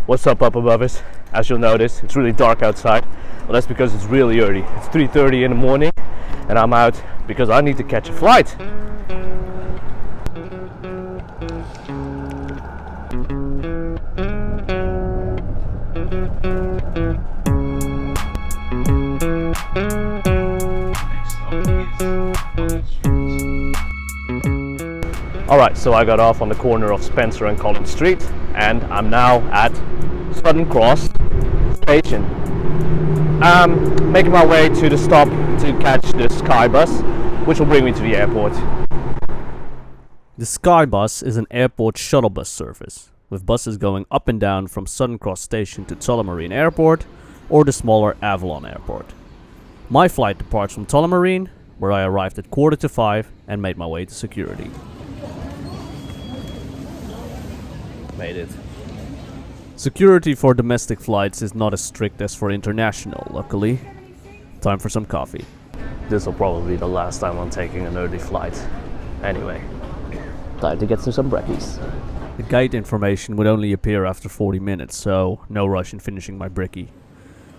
What's up above us? As you'll notice, it's really dark outside. Well, that's because it's really early. It's 3:30 in the morning and I'm out because I need to catch a flight. Alright, so I got off on the corner of Spencer and Collins Street and I'm now at Southern Cross Station. I'm making my way to the stop to catch the Sky Bus, which will bring me to the airport. The Sky Bus is an airport shuttle bus service, with buses going up and down from Southern Cross Station to Tullamarine Airport or the smaller Avalon Airport. My flight departs from Tullamarine, where I arrived at 4:45 and made my way to security. Made it. Security for domestic flights is not as strict as for international, luckily. Time for some coffee. This will probably be the last time I'm taking an early flight. Anyway, time to get to some brekkies. The gate information would only appear after 40 minutes, so no rush in finishing my brekkie.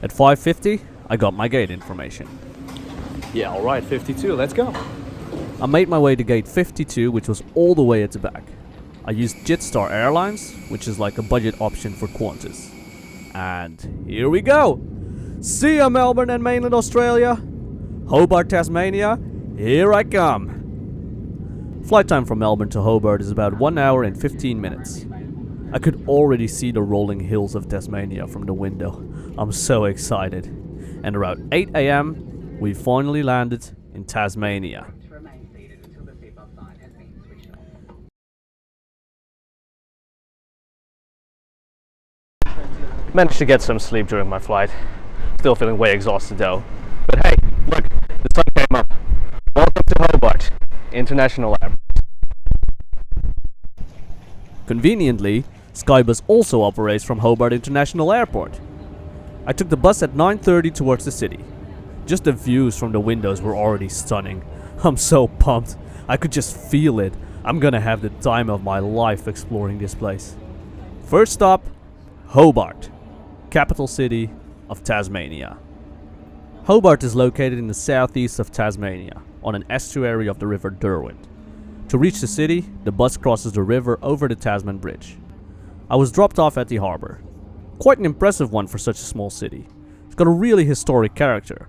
At 5:50, I got my gate information. Yeah, alright, 52, let's go. I made my way to gate 52, which was all the way at the back. I used Jetstar Airlines, which is like a budget option for Qantas. And here we go! See ya, Melbourne and mainland Australia! Hobart, Tasmania, here I come! Flight time from Melbourne to Hobart is about 1 hour and 15 minutes. I could already see the rolling hills of Tasmania from the window. I'm so excited. And around 8 AM, we finally landed in Tasmania. Managed to get some sleep during my flight. Still feeling way exhausted though. But hey, look, the sun came up. Welcome to Hobart International Airport. Conveniently, Skybus also operates from Hobart International Airport. I took the bus at 9:30 towards the city. Just the views from the windows were already stunning. I'm so pumped. I could just feel it. I'm gonna have the time of my life exploring this place. First stop, Hobart, capital city of Tasmania. Hobart is located in the southeast of Tasmania, on an estuary of the River Derwent. To reach the city, the bus crosses the river over the Tasman Bridge. I was dropped off at the harbour. Quite an impressive one for such a small city. It's got a really historic character.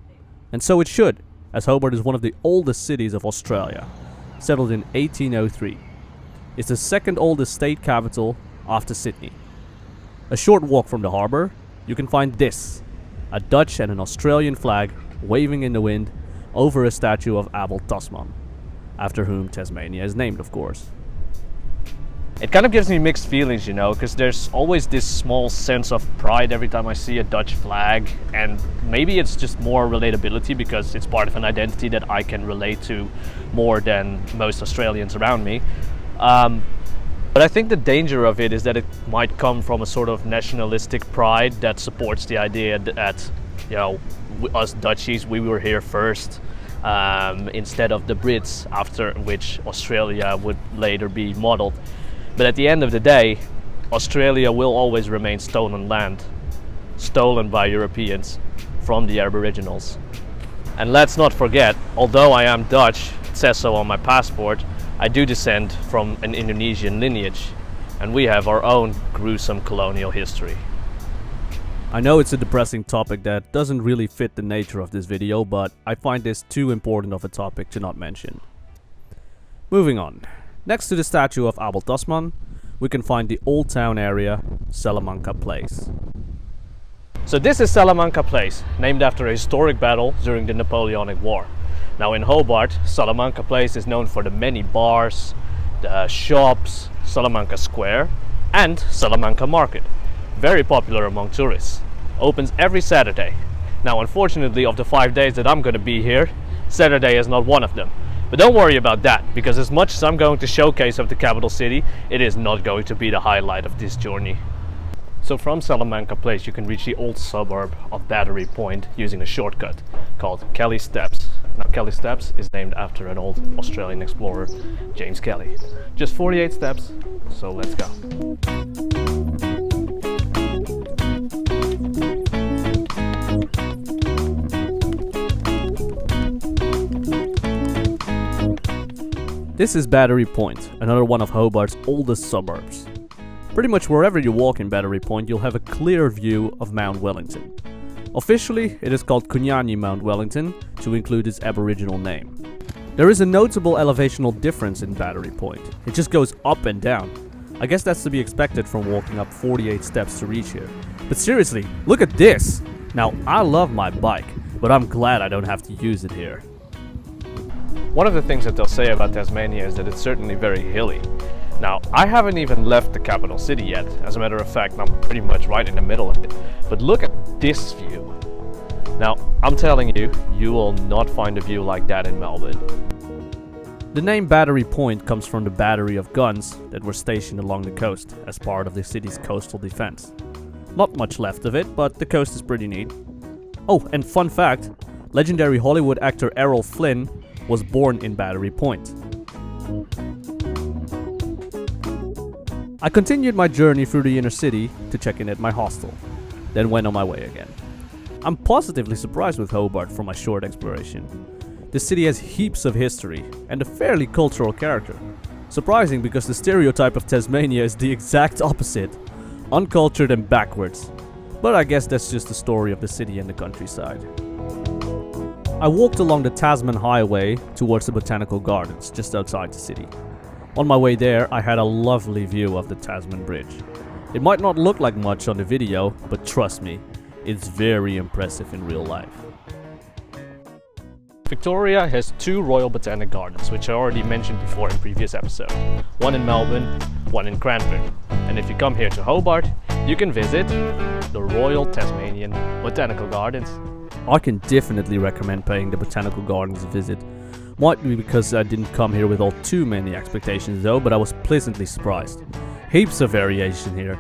And so it should, as Hobart is one of the oldest cities of Australia, settled in 1803. It's the second oldest state capital after Sydney. A short walk from the harbour, you can find this, a Dutch and an Australian flag waving in the wind over a statue of Abel Tasman, after whom Tasmania is named, of course. It kind of gives me mixed feelings, you know, because there's always this small sense of pride every time I see a Dutch flag, and maybe it's just more relatability because it's part of an identity that I can relate to more than most Australians around me. But I think the danger of it is that it might come from a sort of nationalistic pride that supports the idea that, you know, us Dutchies, we were here first, instead of the Brits, after which Australia would later be modeled. But at the end of the day, Australia will always remain stolen land, stolen by Europeans from the Aboriginals. And let's not forget, although I am Dutch, it says so on my passport, I do descend from an Indonesian lineage, and we have our own gruesome colonial history. I know it's a depressing topic that doesn't really fit the nature of this video, but I find this too important of a topic to not mention. Moving on. Next to the statue of Abel Tasman, we can find the old town area, Salamanca Place. So this is Salamanca Place, named after a historic battle during the Napoleonic War. Now in Hobart, Salamanca Place is known for the many bars, the shops, Salamanca Square, and Salamanca Market. Very popular among tourists. Opens every Saturday. Now unfortunately, of the 5 days that I'm going to be here, Saturday is not one of them. But don't worry about that, because as much as I'm going to showcase of the capital city, it is not going to be the highlight of this journey. So from Salamanca Place you can reach the old suburb of Battery Point using a shortcut called Kelly Steps. Now Kelly Steps is named after an old Australian explorer, James Kelly. Just 48 steps, so let's go. This is Battery Point, another one of Hobart's oldest suburbs. Pretty much wherever you walk in Battery Point, you'll have a clear view of Mount Wellington. Officially, it is called Kunyanyi Mount Wellington, to include its Aboriginal name. There is a notable elevational difference in Battery Point. It just goes up and down. I guess that's to be expected from walking up 48 steps to reach here. But seriously, look at this! Now, I love my bike, but I'm glad I don't have to use it here. One of the things that they'll say about Tasmania is that it's certainly very hilly. Now, I haven't even left the capital city yet. As a matter of fact, I'm pretty much right in the middle of it. But look at this view. Now, I'm telling you, you will not find a view like that in Melbourne. The name Battery Point comes from the battery of guns that were stationed along the coast as part of the city's coastal defense. Not much left of it, but the coast is pretty neat. Oh, and fun fact, legendary Hollywood actor Errol Flynn was born in Battery Point. I continued my journey through the inner city to check in at my hostel, then went on my way again. I'm positively surprised with Hobart for my short exploration. The city has heaps of history and a fairly cultural character. Surprising because the stereotype of Tasmania is the exact opposite, uncultured and backwards. But I guess that's just the story of the city and the countryside. I walked along the Tasman Highway towards the Botanical Gardens just outside the city. On my way there, I had a lovely view of the Tasman Bridge. It might not look like much on the video, but trust me, it's very impressive in real life. Victoria has two Royal Botanic Gardens, which I already mentioned before in previous episodes. One in Melbourne, one in Cranbourne. And if you come here to Hobart, you can visit the Royal Tasmanian Botanical Gardens. I can definitely recommend paying the Botanical Gardens a visit. Might be because I didn't come here with all too many expectations though, but I was pleasantly surprised. Heaps of variation here.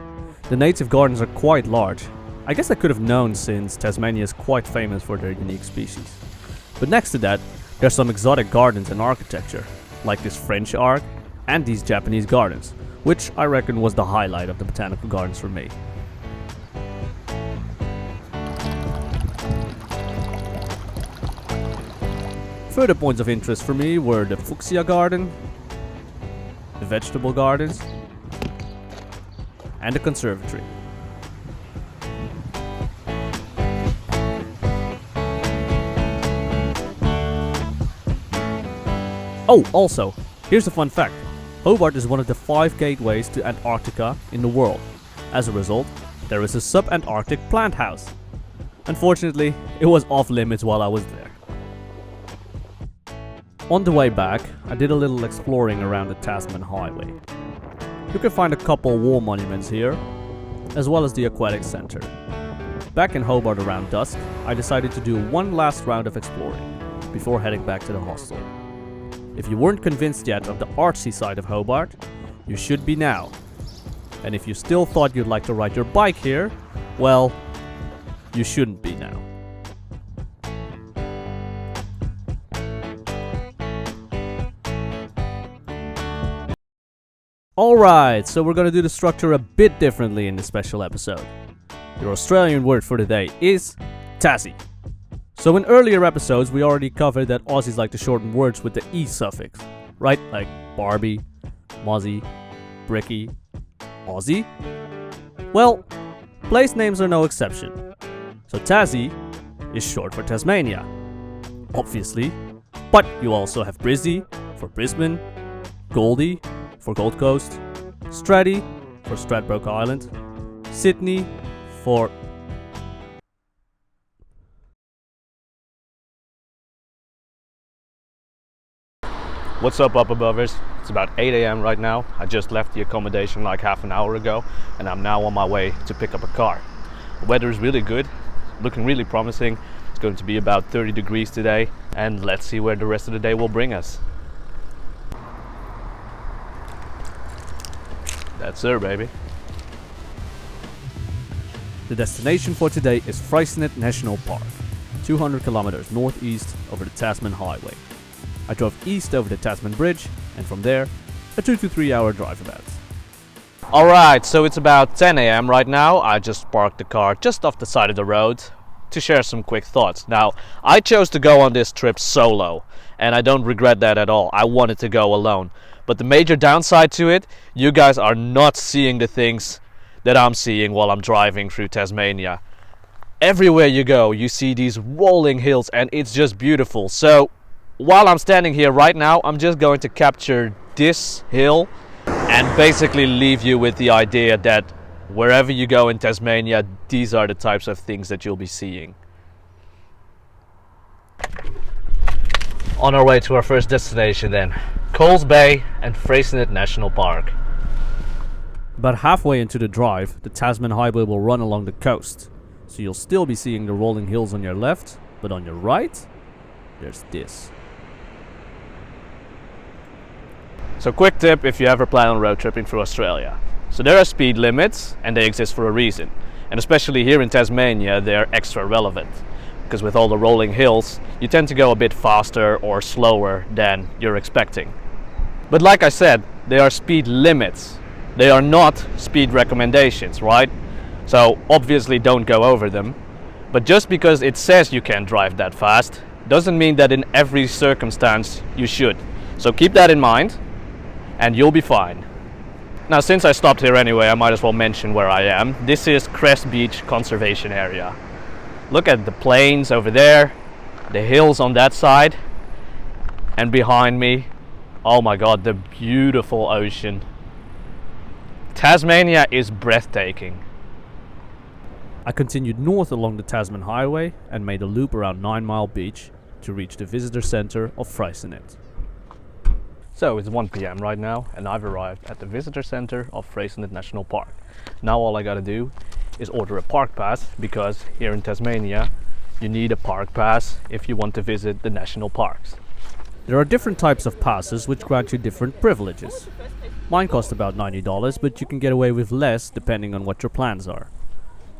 The native gardens are quite large. I guess I could have known since Tasmania is quite famous for their unique species. But next to that, there's some exotic gardens and architecture, like this French arc and these Japanese gardens, which I reckon was the highlight of the Botanical Gardens for me. Further points of interest for me were the Fuchsia Garden, the Vegetable Gardens, and the Conservatory. Oh, also, here's a fun fact. Hobart is one of the 5 gateways to Antarctica in the world. As a result, there is a sub-Antarctic plant house. Unfortunately, it was off limits while I was there. On the way back, I did a little exploring around the Tasman Highway. You can find a couple war monuments here, as well as the Aquatic Centre. Back in Hobart around dusk, I decided to do one last round of exploring, before heading back to the hostel. If you weren't convinced yet of the artsy side of Hobart, you should be now. And if you still thought you'd like to ride your bike here, well, you shouldn't be now. Alright, so we're gonna do the structure a bit differently in this special episode. Your Australian word for the day is Tassie. So in earlier episodes we already covered that Aussies like to shorten words with the E suffix, right? Like Barbie, Mozzie, Bricky, Aussie. Well, place names are no exception. So Tassie is short for Tasmania, obviously, but you also have Brizzy for Brisbane, Goldie for Gold Coast, Stratty for Stradbroke Island, Sydney for... What's up abovers? It's about 8 AM right now. I just left the accommodation like half an hour ago and I'm now on my way to pick up a car. The weather is really good, looking really promising. It's going to be about 30 degrees today and let's see where the rest of the day will bring us. That's her, baby. The destination for today is Freycinet National Park, 200 kilometers northeast over the Tasman Highway. I drove east over the Tasman Bridge, and from there, a 2 to 3 hour drive about. Alright, so it's about 10 AM right now. I just parked the car just off the side of the road to share some quick thoughts. Now, I chose to go on this trip solo, and I don't regret that at all. I wanted to go alone. But the major downside to it, you guys are not seeing the things that I'm seeing while I'm driving through Tasmania. Everywhere you go, you see these rolling hills, and it's just beautiful. So while I'm standing here right now, I'm just going to capture this hill and basically leave you with the idea that wherever you go in Tasmania, these are the types of things that you'll be seeing. On our way to our first destination then, Coles Bay and Freycinet National Park. About halfway into the drive, the Tasman highway will run along the coast. So you'll still be seeing the rolling hills on your left, but on your right, there's this. So quick tip if you ever plan on road tripping through Australia. So there are speed limits, and they exist for a reason. And especially here in Tasmania, they're extra relevant. Because with all the rolling hills, you tend to go a bit faster or slower than you're expecting. But like I said, they are speed limits. They are not speed recommendations, right? So obviously don't go over them. But just because it says you can't drive that fast, doesn't mean that in every circumstance you should. So keep that in mind, and you'll be fine. Now, since I stopped here anyway, I might as well mention where I am. This is Crest Beach Conservation Area. Look at the plains over there, the hills on that side, and behind me, oh my god, the beautiful ocean. Tasmania is breathtaking. I continued north along the Tasman Highway and made a loop around 9 Mile Beach to reach the visitor center of Freycinet. So it's 1 p.m. right now, and I've arrived at the visitor center of Freycinet National Park. Now all I gotta do is order a park pass, because here in Tasmania you need a park pass if you want to visit the national parks. There are different types of passes which grant you different privileges. Mine cost about $90, but you can get away with less depending on what your plans are.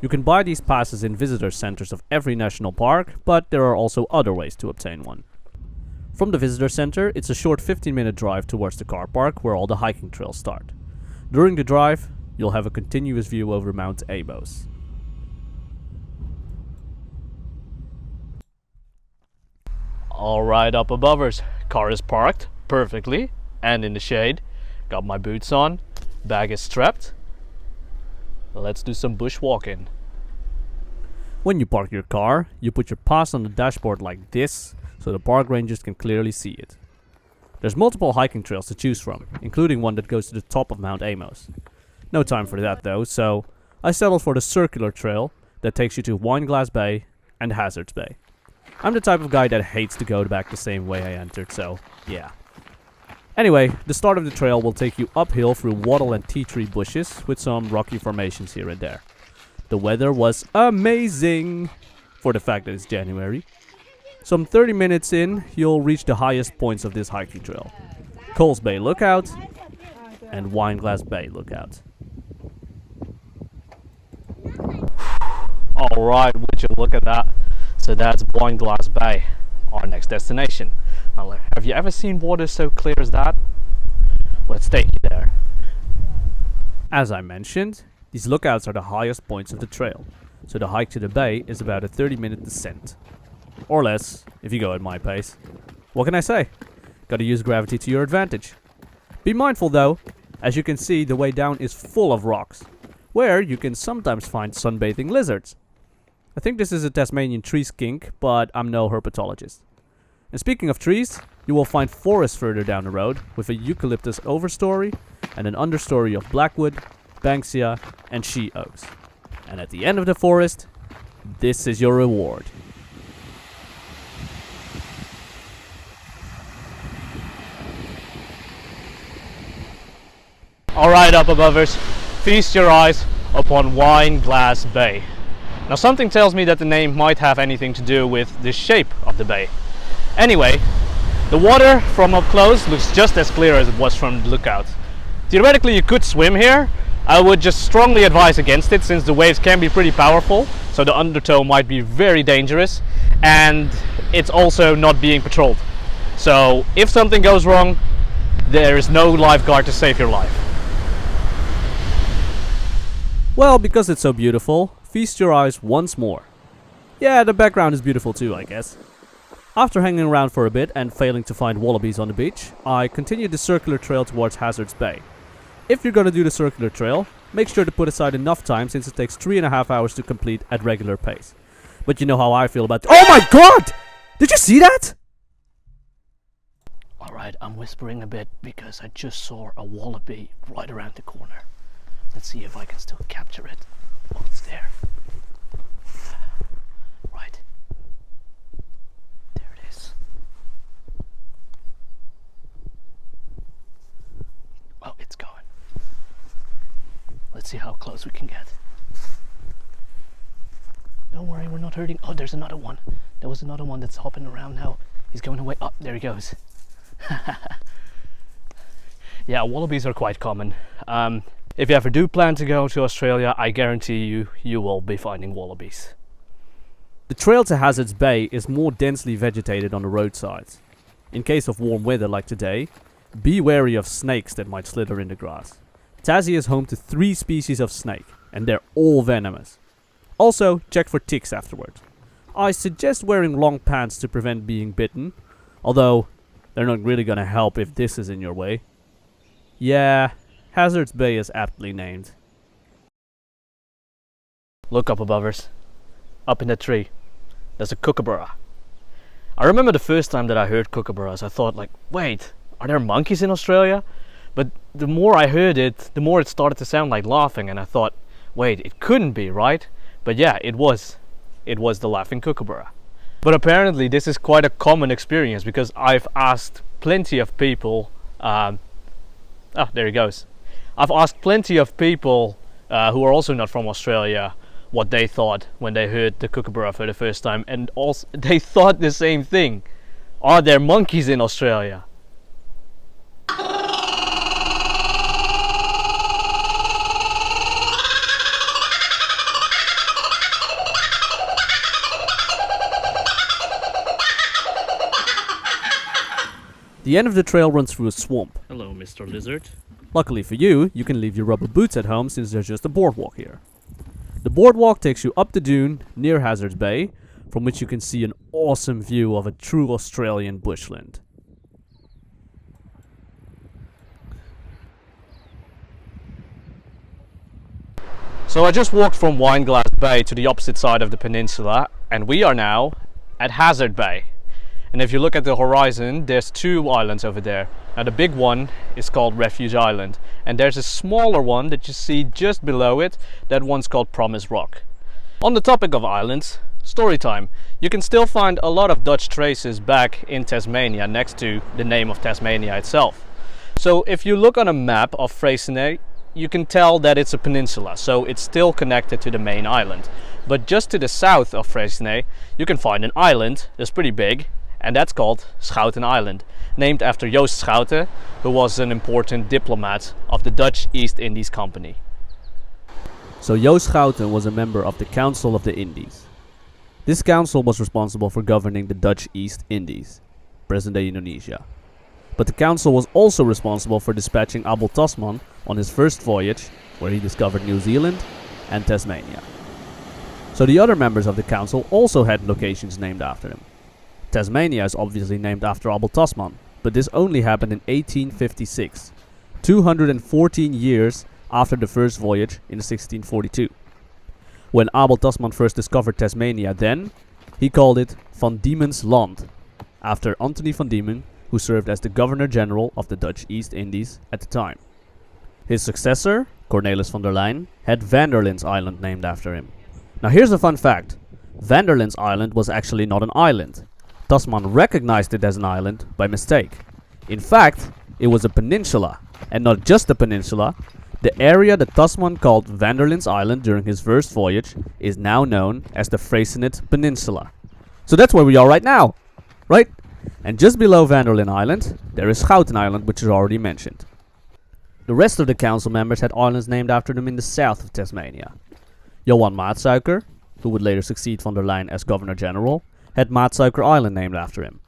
You can buy these passes in visitor centers of every national park, but there are also other ways to obtain one. From the visitor center, it's a short 15-minute drive towards the car park where all the hiking trails start. During the drive, you'll have a continuous view over Mount Abos. Alright, up above us, car is parked perfectly and in the shade. Got my boots on, bag is strapped. Let's do some bushwalking. When you park your car, you put your pass on the dashboard like this, so the park rangers can clearly see it. There's multiple hiking trails to choose from, including one that goes to the top of Mount Amos. No time for that though, so I settled for the circular trail that takes you to Wineglass Bay and Hazards Bay. I'm the type of guy that hates to go back the same way I entered, so yeah. Anyway, the start of the trail will take you uphill through wattle and tea tree bushes with some rocky formations here and there. The weather was amazing for the fact that it's January. Some 30 minutes in, you'll reach the highest points of this hiking trail. Coles Bay Lookout and Wineglass Bay Lookout. Alright, would you look at that? So that's Wineglass Bay, our next destination. Well, have you ever seen water so clear as that? Let's take you there. As I mentioned, these lookouts are the highest points of the trail, so the hike to the bay is about a 30-minute descent. Or less, if you go at my pace. What can I say? Gotta use gravity to your advantage. Be mindful though, as you can see the way down is full of rocks, where you can sometimes find sunbathing lizards. I think this is a Tasmanian tree skink, but I'm no herpetologist. And speaking of trees, you will find forest further down the road with a eucalyptus overstory and an understory of blackwood, banksia and she oaks. And at the end of the forest, this is your reward. Alright, up above us, feast your eyes upon Wineglass Bay. Now something tells me that the name might have anything to do with the shape of the bay. Anyway, the water from up close looks just as clear as it was from the lookout. Theoretically you could swim here. I would just strongly advise against it, since the waves can be pretty powerful, so the undertow might be very dangerous, and it's also not being patrolled. So if something goes wrong, there is no lifeguard to save your life. Well, because it's so beautiful, feast your eyes once more. Yeah, the background is beautiful too, I guess. After hanging around for a bit and failing to find wallabies on the beach, I continued the circular trail towards Hazard's Bay. If you're gonna do the circular trail, make sure to put aside enough time since it takes 3.5 hours to complete at regular pace. But you know how I feel about— Oh my god! Did you see that? Alright, I'm whispering a bit because I just saw a wallaby right around the corner. Let's see if I can still capture it. Oh, it's there. Right. There it is. Oh, it's going. Let's see how close we can get. Don't worry, we're not hurting. Oh, there's another one. There was another one that's hopping around now. He's going away. Oh, there he goes. Yeah, wallabies are quite common. If you ever do plan to go to Australia, I guarantee you will be finding wallabies. The trail to Hazard's Bay is more densely vegetated on the roadsides. In case of warm weather like today, be wary of snakes that might slither in the grass. Tassie is home to 3 species of snake, and they're all venomous. Also, check for ticks afterwards. I suggest wearing long pants to prevent being bitten, although they're not really gonna help if this is in your way. Yeah, Hazard's Bay is aptly named. Look up above us. Up in the tree. There's a kookaburra. I remember the first time that I heard kookaburras, I thought like, wait, are there monkeys in Australia? But the more I heard it, the more it started to sound like laughing, and I thought, wait, it couldn't be, right? But yeah, it was. It was the laughing kookaburra. But apparently this is quite a common experience because I've asked plenty of people, oh, there he goes. I've asked plenty of people who are also not from Australia what they thought when they heard the kookaburra for the first time, and also they thought the same thing. Are there monkeys in Australia? The end of the trail runs through a swamp. Hello, Mr. Lizard. Luckily for you, you can leave your rubber boots at home since there's just a boardwalk here. The boardwalk takes you up the dune near Hazard's Bay, from which you can see an awesome view of a true Australian bushland. So I just walked from Wineglass Bay to the opposite side of the peninsula, and we are now at Hazard Bay. And if you look at the horizon, there's 2 islands over there. Now the big one is called Refuge Island, and there's a smaller one that you see just below it. That one's called Promise Rock. On the topic of islands, story time. You can still find a lot of Dutch traces back in Tasmania next to the name of Tasmania itself. So if you look on a map of Freycinet, you can tell that it's a peninsula, so it's still connected to the main island. But just to the south of Freycinet, you can find an island that's pretty big, and that's called Schouten Island, named after Joost Schouten, who was an important diplomat of the Dutch East Indies Company. So Joost Schouten was a member of the Council of the Indies. This council was responsible for governing the Dutch East Indies, present-day Indonesia. But the council was also responsible for dispatching Abel Tasman on his first voyage, where he discovered New Zealand and Tasmania. So the other members of the council also had locations named after him. Tasmania is obviously named after Abel Tasman, but this only happened in 1856, 214 years after the first voyage in 1642. When Abel Tasman first discovered Tasmania then, he called it Van Diemen's Land, after Anthony van Diemen, who served as the Governor-General of the Dutch East Indies at the time. His successor, Cornelis van der Lijn, had Vanderlyn's Island named after him. Now here's a fun fact. Vanderlyn's Island was actually not an island. Tasman recognized it as an island by mistake. In fact, it was a peninsula, and not just a peninsula. The area that Tasman called Vanderlyn's Island during his first voyage is now known as the Freycinet Peninsula. So that's where we are right now, right? And just below Vanderlyn Island, there is Schouten Island, which is already mentioned. The rest of the council members had islands named after them in the south of Tasmania. Johan Maatsuiker, who would later succeed van der Lijn as Governor-General, had Maatsuiker Island named after him.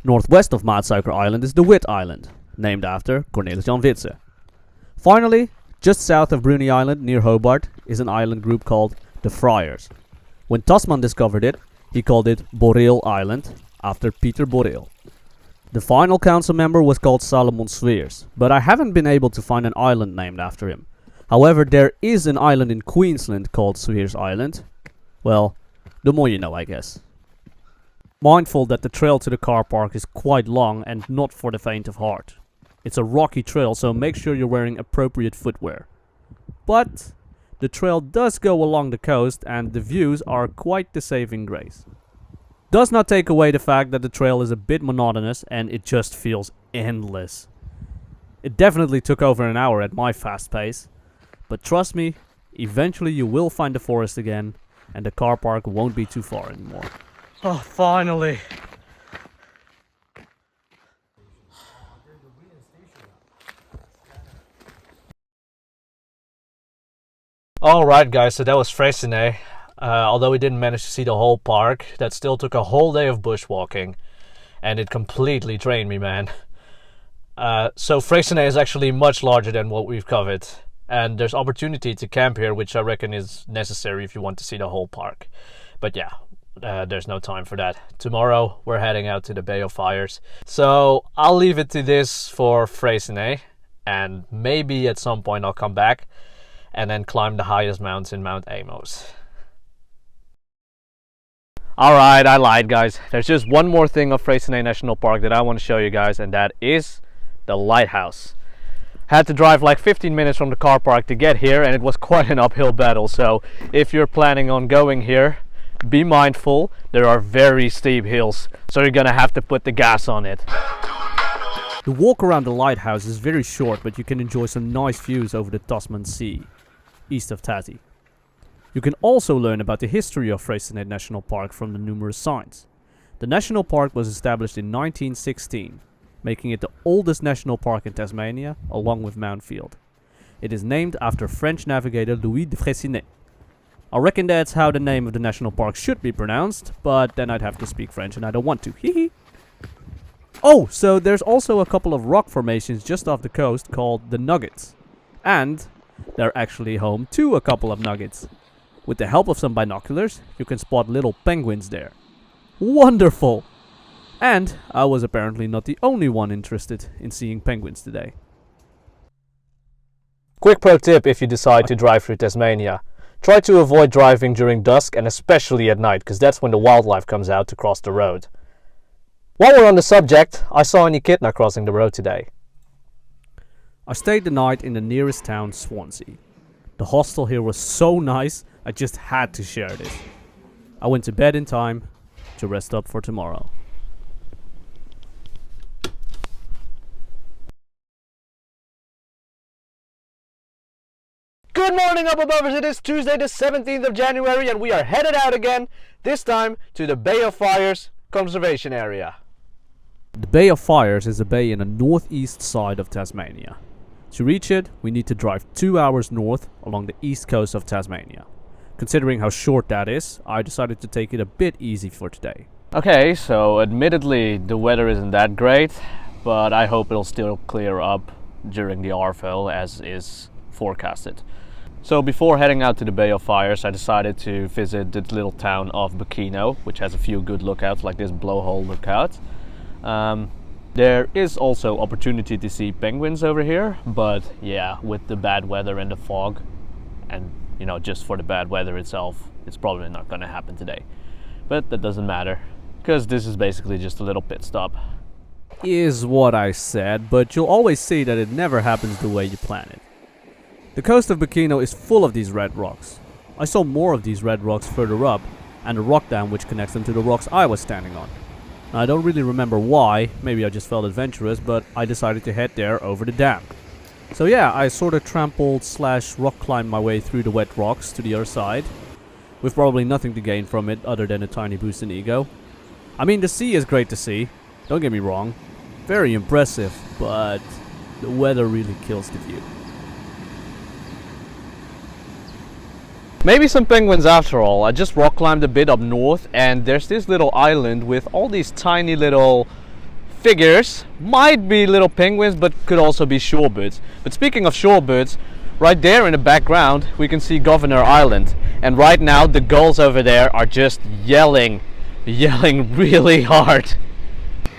Northwest of Maatsuiker Island is de Wit Island, named after Cornelis Jan Witse. Finally, just south of Bruny Island near Hobart is an island group called the Friars. When Tasman discovered it, he called it Boreel Island, after Peter Boreel. The final council member was called Salomon Sweers, but I haven't been able to find an island named after him. However, there is an island in Queensland called Sweers Island. Well, the more you know, I guess. Mindful that the trail to the car park is quite long and not for the faint of heart. It's a rocky trail, so make sure you're wearing appropriate footwear. But the trail does go along the coast and the views are quite the saving grace. Does not take away the fact that the trail is a bit monotonous and it just feels endless. It definitely took over an hour at my fast pace. But trust me, eventually you will find the forest again and the car park won't be too far anymore. Oh, finally. Alright guys, so that was Freycinet. Although we didn't manage to see the whole park, that still took a whole day of bushwalking. And it completely drained me, man. So Freycinet is actually much larger than what we've covered. And there's opportunity to camp here, which I reckon is necessary if you want to see the whole park. But yeah, there's no time for that. Tomorrow we're heading out to the Bay of Fires. So I'll leave it to this for Freycinet. And maybe at some point I'll come back and then climb the highest mountain, Mount Amos. Alright, I lied guys. There's just one more thing of Freycinet National Park that I want to show you guys, and that is the lighthouse. Had to drive like 15 minutes from the car park to get here, and it was quite an uphill battle. So if you're planning on going here, be mindful. There are very steep hills, so you're gonna have to put the gas on it. The walk around the lighthouse is very short, but you can enjoy some nice views over the Tasman Sea, east of Tassie. You can also learn about the history of Freycinet National Park from the numerous signs. The national park was established in 1916, making it the oldest national park in Tasmania, along with Mount Field. It is named after French navigator Louis de Freycinet. I reckon that's how the name of the national park should be pronounced, but then I'd have to speak French and I don't want to. Hehe. Oh, so there's also a couple of rock formations just off the coast called the Nuggets. And they're actually home to a couple of nuggets. With the help of some binoculars, you can spot little penguins there. Wonderful! And I was apparently not the only one interested in seeing penguins today. Quick pro tip if you decide to drive through Tasmania. Try to avoid driving during dusk and especially at night, because that's when the wildlife comes out to cross the road. While we're on the subject, I saw an echidna crossing the road today. I stayed the night in the nearest town, Swansea. The hostel here was so nice, I just had to share this. I went to bed in time to rest up for tomorrow. Good morning up above us. It is Tuesday the 17th of January and we are headed out again, this time to the Bay of Fires conservation area. The Bay of Fires is a bay in the northeast side of Tasmania. To reach it, we need to drive 2 hours north along the east coast of Tasmania. Considering how short that is, I decided to take it a bit easy for today. Okay, so admittedly the weather isn't that great, but I hope it'll still clear up during the Arvel as is forecasted. So before heading out to the Bay of Fires, I decided to visit the little town of Bicheno, which has a few good lookouts like this blowhole lookout. There is also opportunity to see penguins over here, but yeah, with the bad weather and the fog, and you know, just for the bad weather itself, it's probably not going to happen today. But that doesn't matter, because this is basically just a little pit stop. Is what I said, but you'll always see that it never happens the way you plan it. The coast of Bicheno is full of these red rocks. I saw more of these red rocks further up, and a rock dam which connects them to the rocks I was standing on. Now, I don't really remember why, maybe I just felt adventurous, but I decided to head there over the dam. So yeah, I sort of trampled / rock climbed my way through the wet rocks to the other side, with probably nothing to gain from it other than a tiny boost in ego. I mean, the sea is great to see, don't get me wrong, very impressive, but the weather really kills the view. Maybe some penguins after all. I just rock climbed a bit up north and there's this little island with all these tiny little figures. Might be little penguins, but could also be shorebirds. But speaking of shorebirds, right there in the background we can see Governor Island. And right now the gulls over there are just yelling yelling really hard.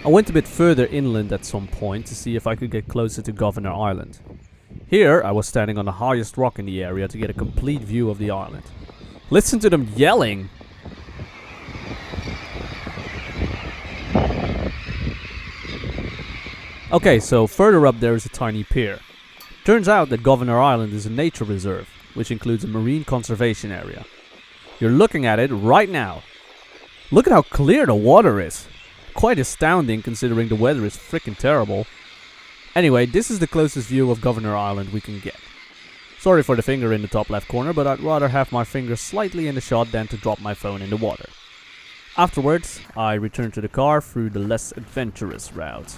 I went a bit further inland at some point to see if I could get closer to Governor Island. Here, I was standing on the highest rock in the area to get a complete view of the island. Listen to them yelling! Okay, so further up there is a tiny pier. Turns out that Governor Island is a nature reserve, which includes a marine conservation area. You're looking at it right now. Look at how clear the water is. Quite astounding considering the weather is freaking terrible. Anyway, this is the closest view of Governor Island we can get. Sorry for the finger in the top left corner, but I'd rather have my finger slightly in the shot than to drop my phone in the water. Afterwards, I returned to the car through the less adventurous route.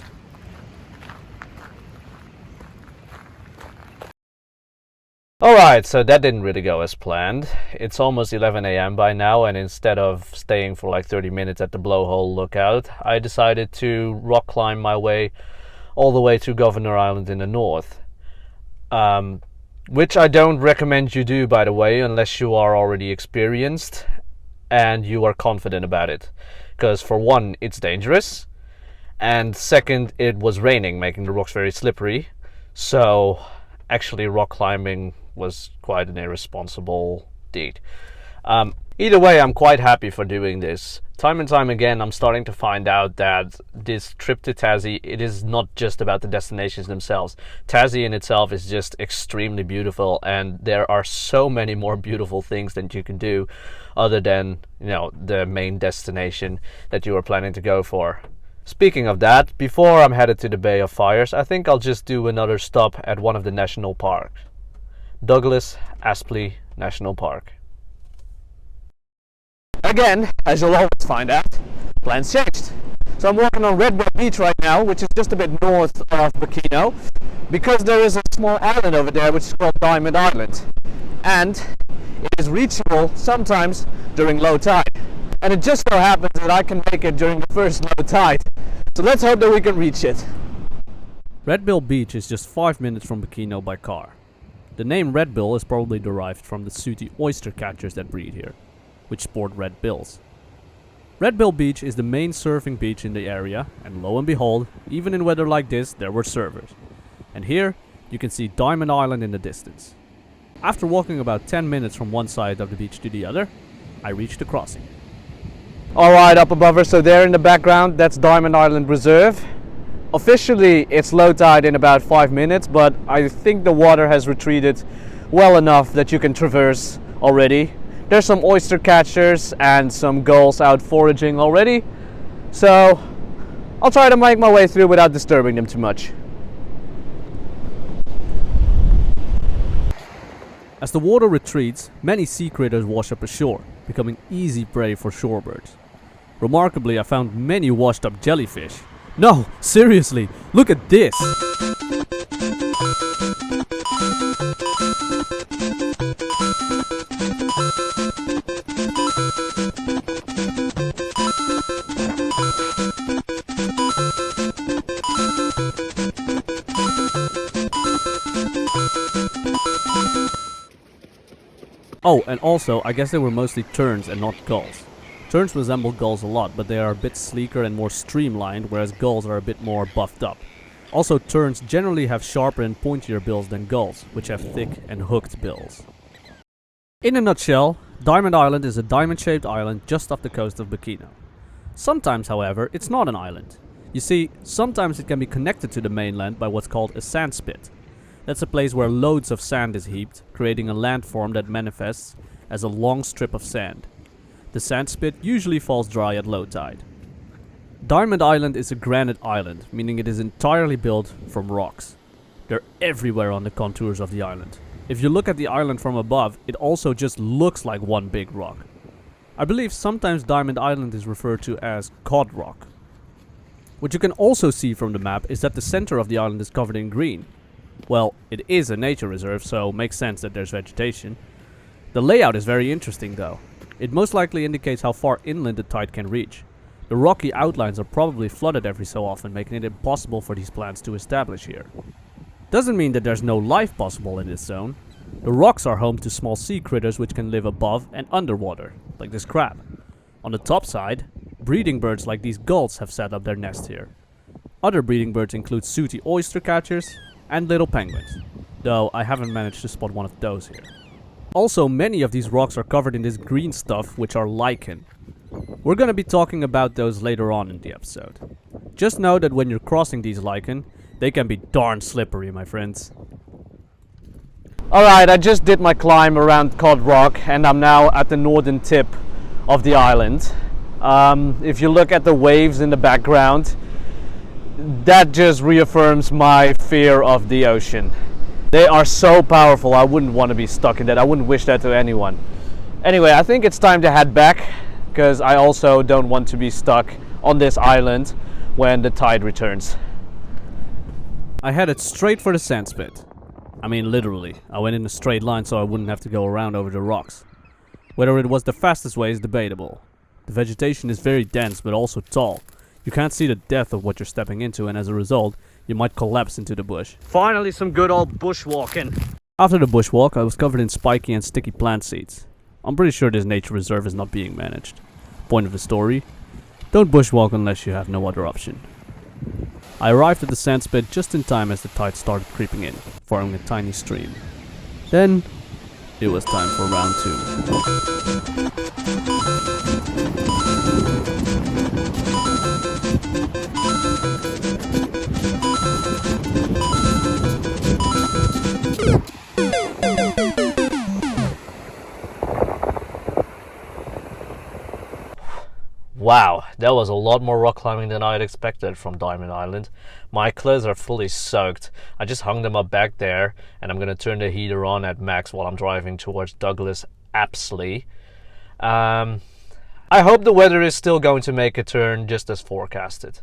Alright, so that didn't really go as planned. It's almost 11 AM by now, and instead of staying for like 30 minutes at the blowhole lookout, I decided to rock climb my way all the way to Governor Island in the north. Which I don't recommend you do, by the way, unless you are already experienced and you are confident about it. Because for one, it's dangerous, and second, it was raining, making the rocks very slippery. So actually rock climbing was quite an irresponsible deed. Either way, I'm quite happy for doing this. Time and time again, I'm starting to find out that this trip to Tassie, it is not just about the destinations themselves. Tassie in itself is just extremely beautiful, and there are so many more beautiful things that you can do other than, you know, the main destination that you are planning to go for. Speaking of that, before I'm headed to the Bay of Fires, I think I'll just do another stop at one of the national parks. Douglas-Apsley National Park. Again, as you'll always find out, plans changed. So I'm walking on Red Bull Beach right now, which is just a bit north of Bicheno, because there is a small island over there which is called Diamond Island. And it is reachable sometimes during low tide. And it just so happens that I can make it during the first low tide. So let's hope that we can reach it. Red Bill Beach is just 5 minutes from Bicheno by car. The name Red Bill is probably derived from the sooty oyster catchers that breed here, which sport red bills. Red Bill Beach is the main surfing beach in the area, and lo and behold, even in weather like this, there were surfers. And here, you can see Diamond Island in the distance. After walking about 10 minutes from one side of the beach to the other, I reached the crossing. Alright, up above us, so there in the background, that's Diamond Island Reserve. Officially, it's low tide in about 5 minutes, but I think the water has retreated well enough that you can traverse already. There's some oyster catchers and some gulls out foraging already, so I'll try to make my way through without disturbing them too much. As the water retreats, many sea critters wash up ashore, becoming easy prey for shorebirds. Remarkably, I found many washed up jellyfish. No, seriously, look at this! Oh, and also, I guess they were mostly terns and not gulls. Terns resemble gulls a lot, but they are a bit sleeker and more streamlined, whereas gulls are a bit more buffed up. Also, terns generally have sharper and pointier bills than gulls, which have thick and hooked bills. In a nutshell, Diamond Island is a diamond-shaped island just off the coast of Bicheno. Sometimes, however, it's not an island. You see, sometimes it can be connected to the mainland by what's called a sand spit. That's a place where loads of sand is heaped, creating a landform that manifests as a long strip of sand. The sand spit usually falls dry at low tide. Diamond Island is a granite island, meaning it is entirely built from rocks. They're everywhere on the contours of the island. If you look at the island from above, it also just looks like one big rock. I believe sometimes Diamond Island is referred to as Cod Rock. What you can also see from the map is that the center of the island is covered in green. Well, it is a nature reserve, so makes sense that there's vegetation. The layout is very interesting though. It most likely indicates how far inland the tide can reach. The rocky outlines are probably flooded every so often, making it impossible for these plants to establish here. Doesn't mean that there's no life possible in this zone. The rocks are home to small sea critters which can live above and underwater, like this crab. On the top side, breeding birds like these gulls have set up their nest here. Other breeding birds include sooty oyster catchers and little penguins, though I haven't managed to spot one of those here. Also, many of these rocks are covered in this green stuff, which are lichen. We're gonna be talking about those later on in the episode. Just know that when you're crossing these lichen, they can be darn slippery, my friends. Alright, I just did my climb around Cod Rock and I'm now at the northern tip of the island. If you look at the waves in the background, that just reaffirms my fear of the ocean. They are so powerful, I wouldn't want to be stuck in that. I wouldn't wish that to anyone. Anyway, I think it's time to head back, because I also don't want to be stuck on this island when the tide returns. I headed straight for the sand spit. I mean literally, I went in a straight line so I wouldn't have to go around over the rocks. Whether it was the fastest way is debatable. The vegetation is very dense but also tall. You can't see the depth of what you're stepping into, and as a result, you might collapse into the bush. Finally some good old bushwalking. After the bushwalk, I was covered in spiky and sticky plant seeds. I'm pretty sure this nature reserve is not being managed. Point of the story: don't bushwalk unless you have no other option. I arrived at the sand spit just in time as the tide started creeping in, forming a tiny stream. Then, it was time for round 2. Wow, that was a lot more rock climbing than I had expected from Diamond Island. My clothes are fully soaked. I just hung them up back there, and I'm gonna turn the heater on at max while I'm driving towards Douglas-Apsley. I hope the weather is still going to make a turn just as forecasted.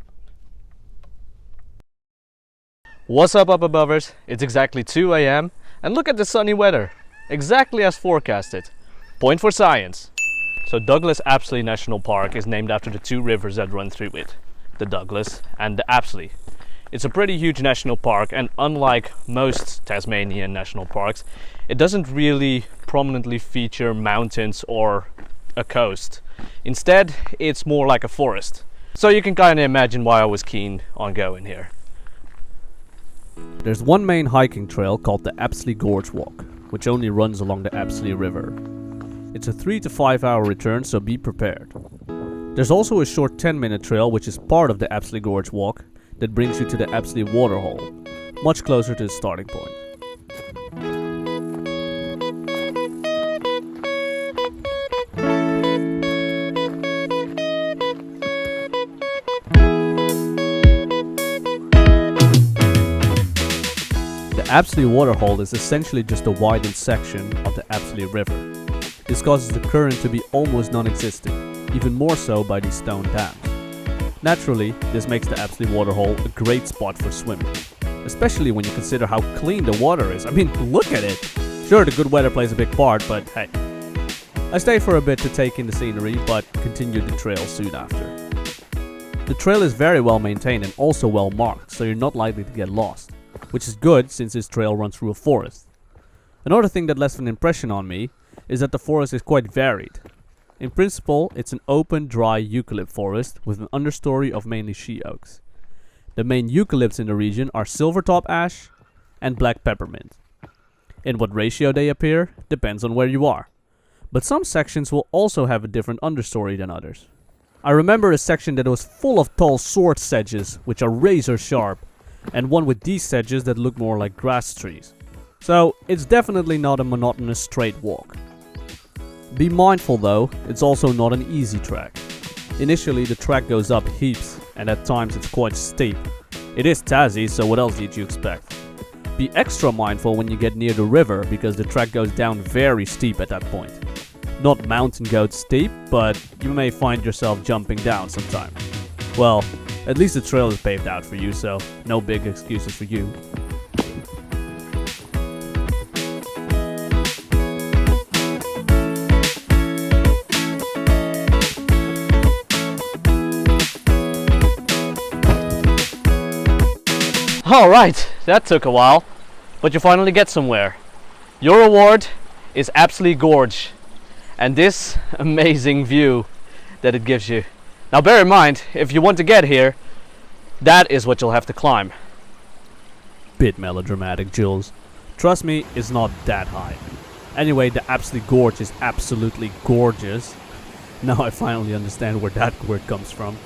What's up abovers? It's exactly 2 AM and look at the sunny weather, exactly as forecasted. Point for science. So Douglas-Apsley National Park is named after the 2 rivers that run through it, the Douglas and the Apsley. It's a pretty huge national park, and unlike most Tasmanian national parks, it doesn't really prominently feature mountains or a coast. Instead, it's more like a forest. So you can kind of imagine why I was keen on going here. There's one main hiking trail called the Apsley Gorge Walk, which only runs along the Apsley River. It's a 3 to 5 hour return, so be prepared. There's also a short 10-minute trail which is part of the Apsley Gorge Walk that brings you to the Apsley Waterhole, much closer to the starting point. The Apsley Waterhole is essentially just a widened section of the Apsley River. This causes the current to be almost non-existent, even more so by these stone dams. Naturally, this makes the Apsley Waterhole a great spot for swimming, especially when you consider how clean the water is. I mean, look at it! Sure, the good weather plays a big part, but hey. I stayed for a bit to take in the scenery, but continued the trail soon after. The trail is very well maintained and also well marked, so you're not likely to get lost, which is good since this trail runs through a forest. Another thing that left an impression on me is that the forest is quite varied. In principle, it's an open, dry eucalypt forest with an understory of mainly she oaks. The main eucalypts in the region are silvertop ash and black peppermint. In what ratio they appear depends on where you are, but some sections will also have a different understory than others. I remember a section that was full of tall sword sedges, which are razor sharp, and one with these sedges that look more like grass trees. So it's definitely not a monotonous straight walk. Be mindful though, it's also not an easy track. Initially the track goes up heaps, and at times it's quite steep. It is Tassie, so what else did you expect? Be extra mindful when you get near the river, because the track goes down very steep at that point. Not mountain goat steep, but you may find yourself jumping down sometime. Well, at least the trail is paved out for you, so no big excuses for you. Alright, that took a while, but you finally get somewhere. Your reward is Apsley Gorge, and this amazing view that it gives you. Now bear in mind, if you want to get here, that is what you'll have to climb. Bit melodramatic, Julz. Trust me, it's not that high. Anyway, the Apsley Gorge is absolutely gorgeous. Now I finally understand where that word comes from.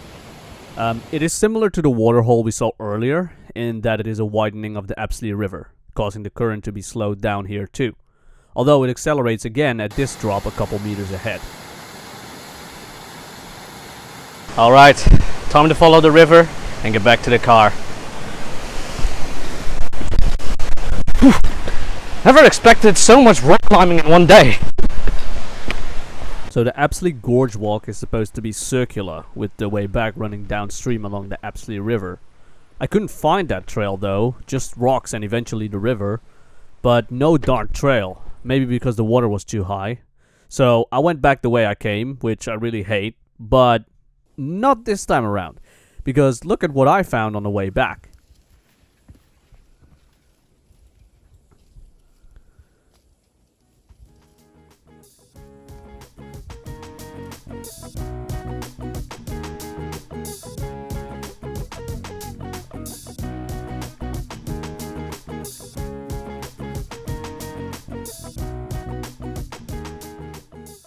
It is similar to the waterhole we saw earlier, in that it is a widening of the Apsley River, causing the current to be slowed down here too. Although it accelerates again at this drop a couple meters ahead. Alright, time to follow the river and get back to the car. Whew. Never expected so much rock climbing in one day. So the Apsley Gorge walk is supposed to be circular, with the way back running downstream along the Apsley River. I couldn't find that trail though, just rocks and eventually the river, but no dark trail, maybe because the water was too high. So I went back the way I came, which I really hate, but not this time around, because look at what I found on the way back.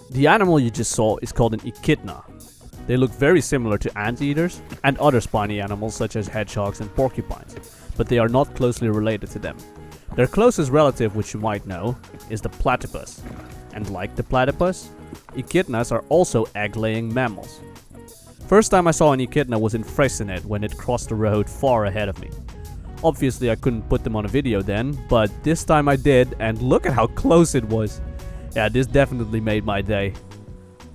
The animal you just saw is called an echidna. They look very similar to anteaters and other spiny animals such as hedgehogs and porcupines, but they are not closely related to them. Their closest relative, which you might know, is the platypus. And like the platypus, echidnas are also egg-laying mammals. First time I saw an echidna was in Freycinet when it crossed the road far ahead of me. Obviously I couldn't put them on a video then, but this time I did, and look at how close it was. Yeah, this definitely made my day.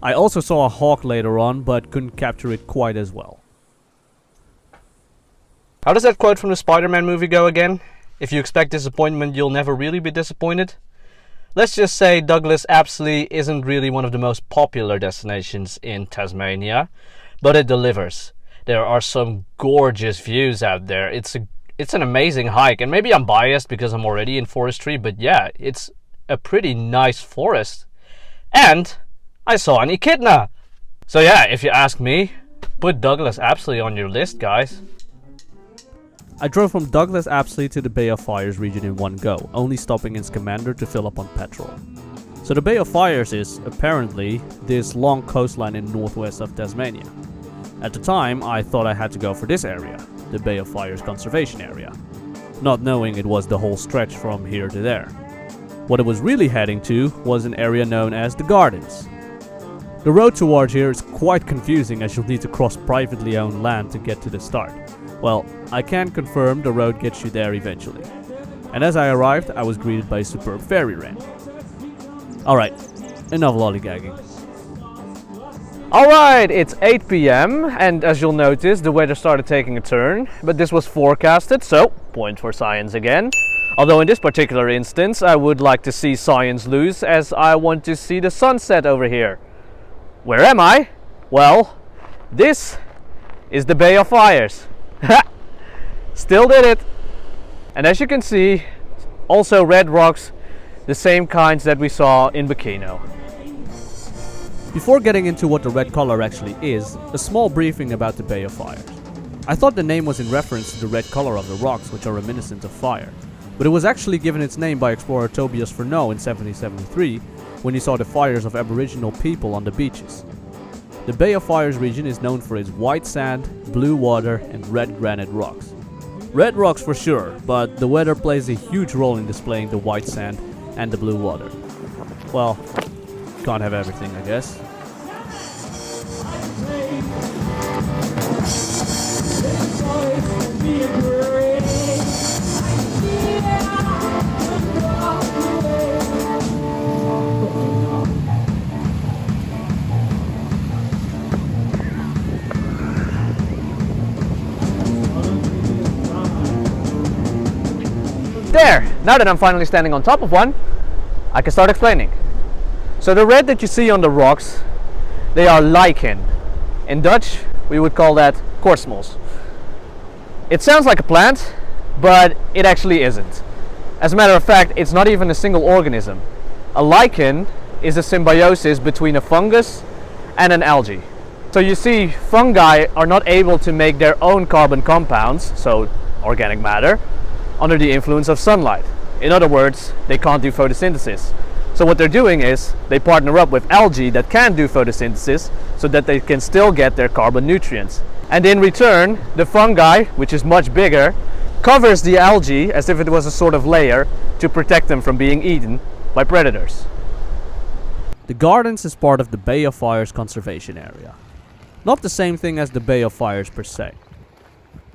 I also saw a hawk later on, but couldn't capture it quite as well. How does that quote from the Spider-Man movie go again? If you expect disappointment, you'll never really be disappointed. Let's just say Douglas-Apsley isn't really one of the most popular destinations in Tasmania, but it delivers. There are some gorgeous views out there. It's an amazing hike, and maybe I'm biased because I'm already in forestry, but yeah, it's a pretty nice forest. And I saw an echidna. So yeah, if you ask me, put Douglas-Apsley on your list, guys. I drove from Douglas-Apsley to the Bay of Fires region in one go, only stopping in Scamander to fill up on petrol. So the Bay of Fires is, apparently, this long coastline in northwest of Tasmania. At the time, I thought I had to go for this area, the Bay of Fires conservation area, not knowing it was the whole stretch from here to there. What it was really heading to was an area known as the Gardens. The road towards here is quite confusing as you'll need to cross privately owned land to get to the start. Well, I can confirm the road gets you there eventually. And as I arrived, I was greeted by a superb fairy wren. Alright, enough lollygagging. Alright, it's 8 PM and as you'll notice, the weather started taking a turn, but this was forecasted, so point for science again. Although in this particular instance, I would like to see science lose as I want to see the sunset over here. Where am I? Well, this is the Bay of Fires. Still did it. And as you can see, also red rocks, the same kinds that we saw in Bicheno. Before getting into what the red color actually is, a small briefing about the Bay of Fires. I thought the name was in reference to the red color of the rocks, which are reminiscent of fire. But it was actually given its name by explorer Tobias Furneaux in 1773, when he saw the fires of Aboriginal people on the beaches. The Bay of Fires region is known for its white sand, blue water and red granite rocks. Red rocks for sure, but the weather plays a huge role in displaying the white sand and the blue water. Well, can't have everything, I guess. There! Now that I'm finally standing on top of one, I can start explaining. So the red that you see on the rocks, they are lichen. In Dutch, we would call that korstmols. It sounds like a plant, but it actually isn't. As a matter of fact, it's not even a single organism. A lichen is a symbiosis between a fungus and an algae. So you see, fungi are not able to make their own carbon compounds, so organic matter, under the influence of sunlight. In other words, they can't do photosynthesis. So what they're doing is they partner up with algae that can do photosynthesis so that they can still get their carbon nutrients. And in return, the fungi, which is much bigger, covers the algae as if it was a sort of layer to protect them from being eaten by predators. The Gardens is part of the Bay of Fires conservation area. Not the same thing as the Bay of Fires per se.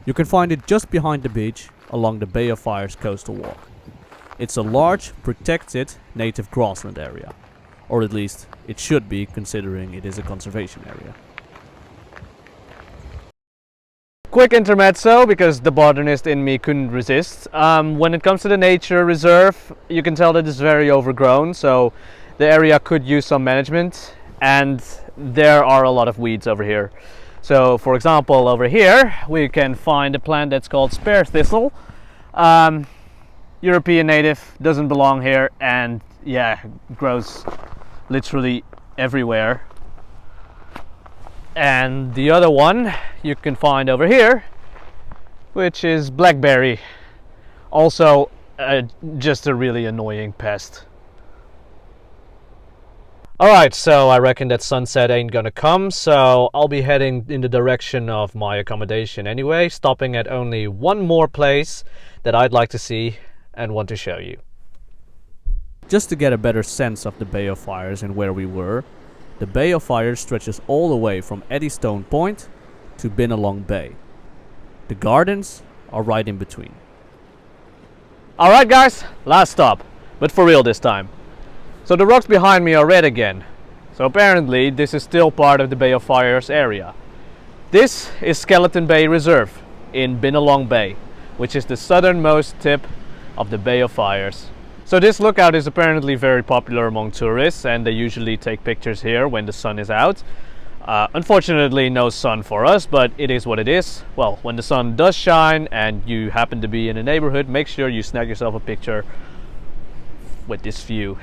You can find it just behind the beach along the Bay of Fires coastal walk. It's a large, protected, native grassland area. Or at least, it should be, considering it is a conservation area. Quick intermezzo, because the botanist in me couldn't resist. When it comes to the nature reserve, you can tell that it's very overgrown, so the area could use some management, and there are a lot of weeds over here. So, for example, over here we can find a plant that's called spear thistle. European native, doesn't belong here, and yeah, grows literally everywhere. And the other one you can find over here, which is blackberry, also just a really annoying pest. Alright, so I reckon that sunset ain't gonna come, so I'll be heading in the direction of my accommodation anyway, stopping at only one more place that I'd like to see and want to show you. Just to get a better sense of the Bay of Fires and where we were, the Bay of Fires stretches all the way from Eddystone Point to Bonorong Bay. The Gardens are right in between. Alright guys, last stop, but for real this time. So the rocks behind me are red again. So apparently this is still part of the Bay of Fires area. This is Skeleton Bay Reserve in Bonorong Bay, which is the southernmost tip of the Bay of Fires. So this lookout is apparently very popular among tourists, and they usually take pictures here when the sun is out. Unfortunately no sun for us, but it is what it is. Well, when the sun does shine and you happen to be in a neighborhood, make sure you snag yourself a picture with this view.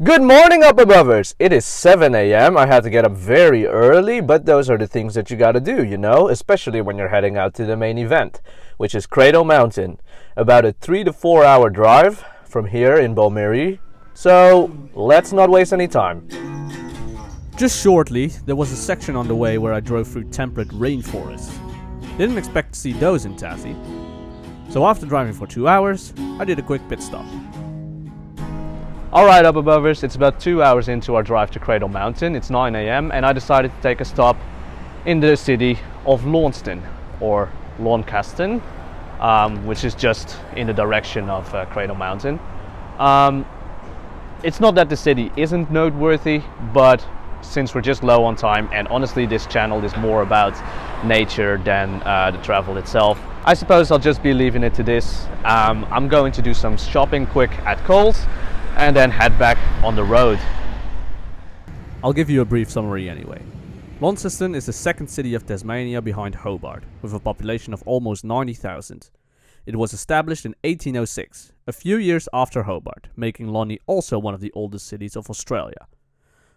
Good morning, up abovers! It is 7 a.m. I had to get up very early, but those are the things that you gotta do, you know, especially when you're heading out to the main event, which is Cradle Mountain. About a 3 to 4 hour drive from here in Bonorong. So let's not waste any time. Just shortly, there was a section on the way where I drove through temperate rainforests. Didn't expect to see those in Tassie. So after driving for 2 hours, I did a quick pit stop. Alright, up abovers, it's about 2 hours into our drive to Cradle Mountain. It's 9 a.m. and I decided to take a stop in the city of Launceston, or Launceston, which is just in the direction of Cradle Mountain. It's not that the city isn't noteworthy, but since we're just low on time, and honestly this channel is more about nature than the travel itself, I suppose I'll just be leaving it to this. I'm going to do some shopping quick at Coles and then head back on the road. I'll give you a brief summary anyway. Launceston is the second city of Tasmania behind Hobart, with a population of almost 90,000. It was established in 1806, a few years after Hobart, making Lonnie also one of the oldest cities of Australia.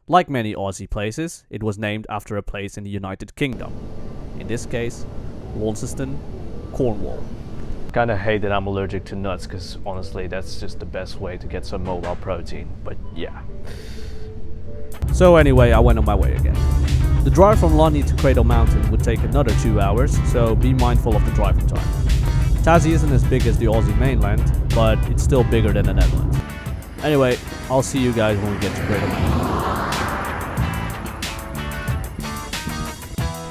Like many Aussie places, it was named after a place in the United Kingdom. In this case, Launceston, Cornwall. Kinda hate that I'm allergic to nuts, because honestly that's just the best way to get some mobile protein, but yeah. So anyway, I went on my way again. The drive from Lonnie to Cradle Mountain would take another 2 hours, so be mindful of the driving time. Tassie isn't as big as the Aussie mainland, but it's still bigger than the Netherlands. Anyway, I'll see you guys when we get to Cradle Mountain.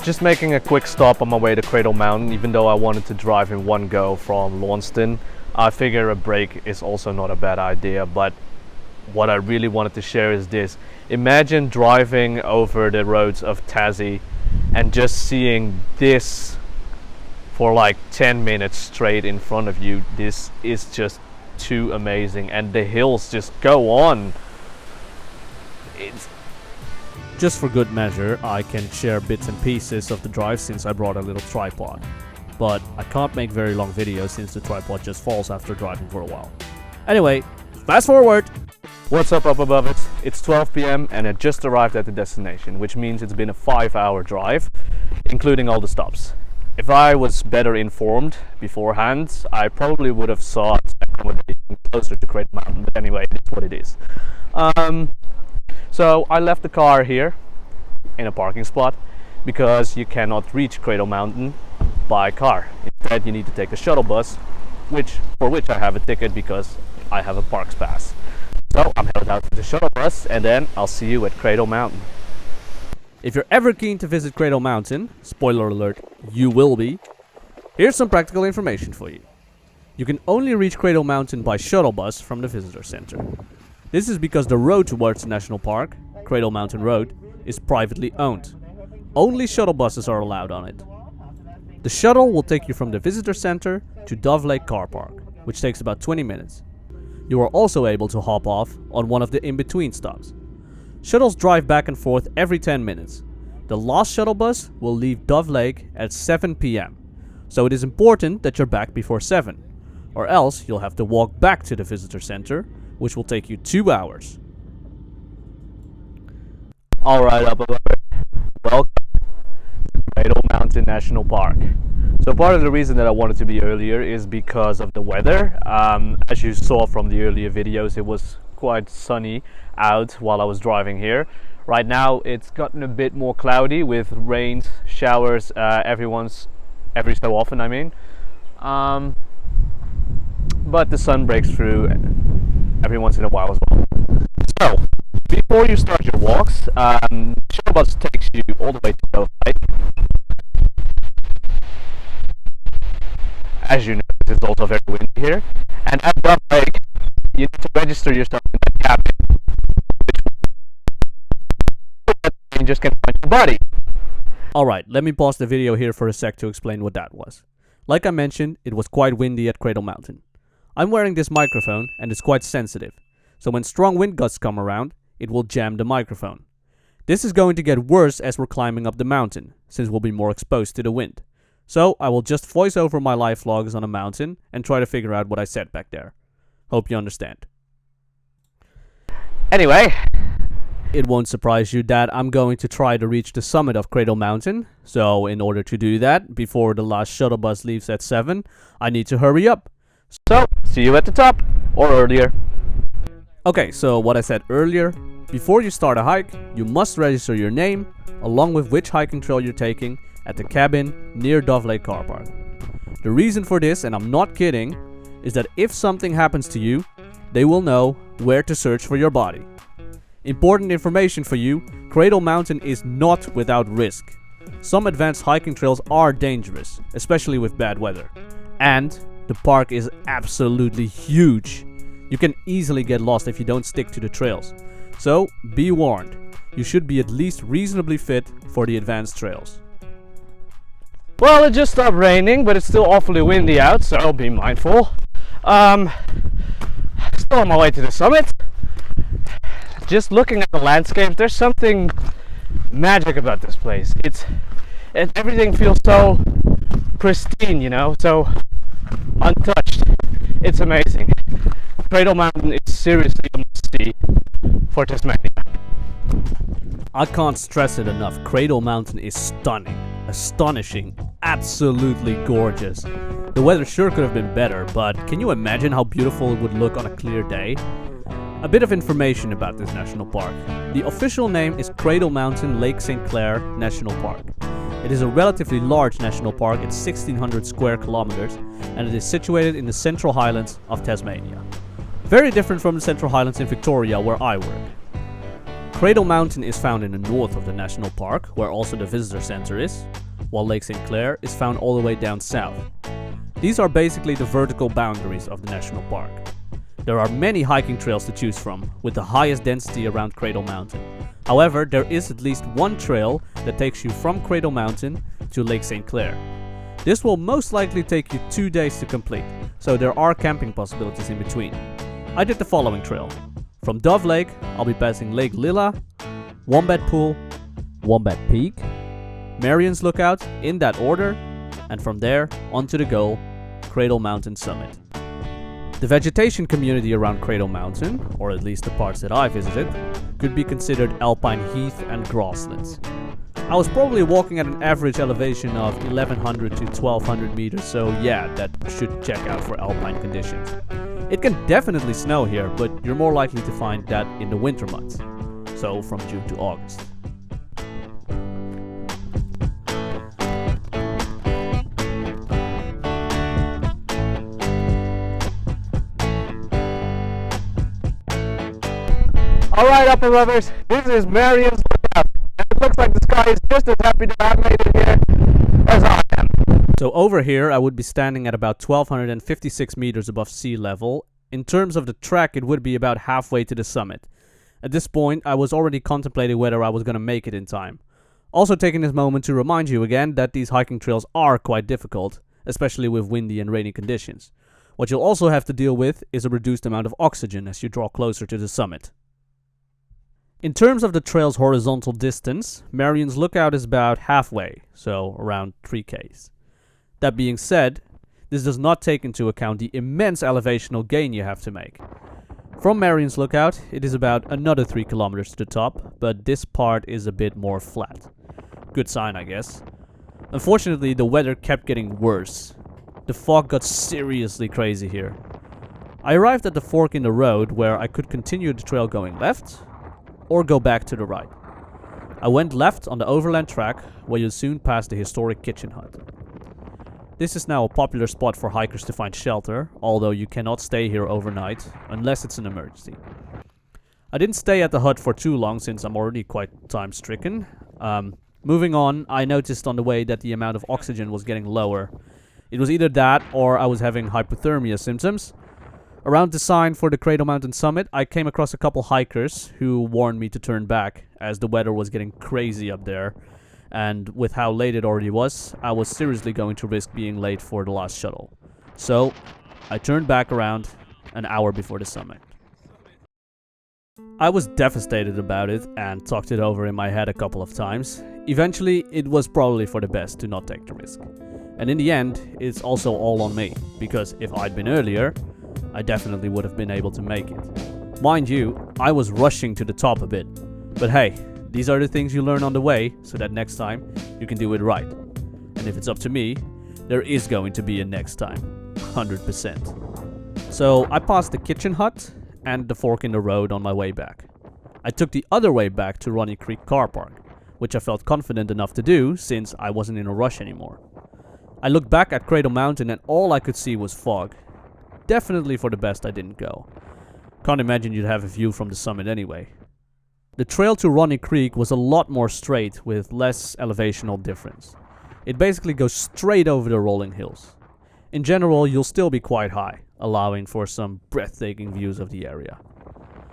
Just making a quick stop on my way to Cradle Mountain, even though I wanted to drive in one go from Launceston. I figure a break is also not a bad idea, but what I really wanted to share is this. Imagine driving over the roads of Tassie and just seeing this for like 10 minutes straight in front of you. This is just too amazing, and the hills just go on. Just for good measure, I can share bits and pieces of the drive since I brought a little tripod. But I can't make very long videos since the tripod just falls after driving for a while. Anyway, Fast forward! What's up above it? It's 12 p.m. and I just arrived at the destination, which means it's been a 5-hour drive, including all the stops. If I was better informed beforehand, I probably would have sought accommodation closer to Cradle Mountain, but anyway, it's what it is. So I left the car here in a parking spot because you cannot reach Cradle Mountain by car. Instead, you need to take a shuttle bus, for which I have a ticket because I have a parks pass. So I'm headed out to the shuttle bus and then I'll see you at Cradle Mountain. If you're ever keen to visit Cradle Mountain, spoiler alert, you will be, here's some practical information for you. You can only reach Cradle Mountain by shuttle bus from the visitor center. This is because the road towards the national park, Cradle Mountain Road, is privately owned. Only shuttle buses are allowed on it. The shuttle will take you from the visitor center to Dove Lake Car Park, which takes about 20 minutes. You are also able to hop off on one of the in-between stops. Shuttles drive back and forth every 10 minutes. The last shuttle bus will leave Dove Lake at 7 p.m. So it is important that you're back before 7, or else you'll have to walk back to the visitor center, which will take you 2 hours. Alright, up above it. Welcome to Cradle Mountain National Park. So part of the reason that I wanted to be earlier is because of the weather. As you saw from the earlier videos, it was quite sunny out while I was driving here. Right now it's gotten a bit more cloudy with rains, showers every so often, I mean. But the sun breaks through every once in a while as well. So before you start your walks, shuttle bus takes you all the way to Dove Lake. As you know, it's also very windy here. And at Dove Lake, you need to register yourself in that cabin, which you just can find your body. Alright, let me pause the video here for a sec to explain what that was. Like I mentioned, it was quite windy at Cradle Mountain. I'm wearing this microphone and it's quite sensitive, so when strong wind gusts come around, it will jam the microphone. This is going to get worse as we're climbing up the mountain, since we'll be more exposed to the wind. So I will just voice over my live vlogs on a mountain and try to figure out what I said back there. Hope you understand. Anyway, it won't surprise you that I'm going to try to reach the summit of Cradle Mountain. So in order to do that, before the last shuttle bus leaves at 7, I need to hurry up. So see you at the top, or earlier. Okay, so what I said earlier, before you start a hike, you must register your name, along with which hiking trail you're taking, at the cabin near Dove Lake Car Park. The reason for this, and I'm not kidding, is that if something happens to you, they will know where to search for your body. Important information for you, Cradle Mountain is not without risk. Some advanced hiking trails are dangerous, especially with bad weather. And the park is absolutely huge. You can easily get lost if you don't stick to the trails. So be warned, you should be at least reasonably fit for the advanced trails. Well, it just stopped raining, but it's still awfully windy out, so be mindful. Still on my way to the summit. Just looking at the landscape, there's something magic about this place. Everything feels so pristine, you know, so untouched. It's amazing. Cradle Mountain is seriously a must-see for Tasmania. I can't stress it enough. Cradle Mountain is stunning, astonishing, absolutely gorgeous. The weather sure could have been better, but can you imagine how beautiful it would look on a clear day? A bit of information about this national park. The official name is Cradle Mountain Lake St. Clair National Park. It is a relatively large national park at 1,600 square kilometers, and it is situated in the Central Highlands of Tasmania. Very different from the Central Highlands in Victoria, where I work. Cradle Mountain is found in the north of the national park, where also the visitor center is, while Lake St. Clair is found all the way down south. These are basically the vertical boundaries of the national park. There are many hiking trails to choose from, with the highest density around Cradle Mountain. However, there is at least one trail that takes you from Cradle Mountain to Lake St. Clair. This will most likely take you 2 days to complete, so there are camping possibilities in between. I did the following trail. From Dove Lake, I'll be passing Lake Lilla, Wombat Pool, Wombat Peak, Marion's Lookout, in that order, and from there on to the goal, Cradle Mountain Summit. The vegetation community around Cradle Mountain, or at least the parts that I visited, could be considered alpine heath and grasslands. I was probably walking at an average elevation of 1100 to 1200 meters, so yeah, that should check out for alpine conditions. It can definitely snow here, but you're more likely to find that in the winter months, so from June to August. Alright, upper lovers, this is Marion's lookout, and it looks like the sky is just as happy that I made it here as I am. So over here I would be standing at about 1256 meters above sea level. In terms of the track, it would be about halfway to the summit. At this point I was already contemplating whether I was going to make it in time. Also taking this moment to remind you again that these hiking trails are quite difficult, especially with windy and rainy conditions. What you'll also have to deal with is a reduced amount of oxygen as you draw closer to the summit. In terms of the trail's horizontal distance, Marion's Lookout is about halfway, so around 3Ks. That being said, this does not take into account the immense elevational gain you have to make. From Marion's Lookout, it is about another 3 kilometers to the top, but this part is a bit more flat. Good sign, I guess. Unfortunately, the weather kept getting worse. The fog got seriously crazy here. I arrived at the fork in the road where I could continue the trail going left, or go back to the right. I went left on the overland track, where you'll soon pass the historic kitchen hut. This is now a popular spot for hikers to find shelter, although you cannot stay here overnight, unless it's an emergency. I didn't stay at the hut for too long since I'm already quite time-stricken. Moving on, I noticed on the way that the amount of oxygen was getting lower. It was either that, or I was having hypothermia symptoms. Around the sign for the Cradle Mountain summit, I came across a couple hikers who warned me to turn back, as the weather was getting crazy up there, and with how late it already was, I was seriously going to risk being late for the last shuttle. So, I turned back around an hour before the summit. I was devastated about it and talked it over in my head a couple of times. Eventually, it was probably for the best to not take the risk. And in the end, it's also all on me, because if I'd been earlier, I definitely would have been able to make it. Mind you, I was rushing to the top a bit. But hey, these are the things you learn on the way, so that next time you can do it right. And if it's up to me, there is going to be a next time. 100%. So I passed the kitchen hut and the fork in the road on my way back. I took the other way back to Ronnie Creek car park, which I felt confident enough to do since I wasn't in a rush anymore. I looked back at Cradle Mountain and all I could see was fog. Definitely for the best I didn't go. Can't imagine you'd have a view from the summit anyway. The trail to Ronnie Creek was a lot more straight with less elevational difference. It basically goes straight over the rolling hills. In general, you'll still be quite high, allowing for some breathtaking views of the area.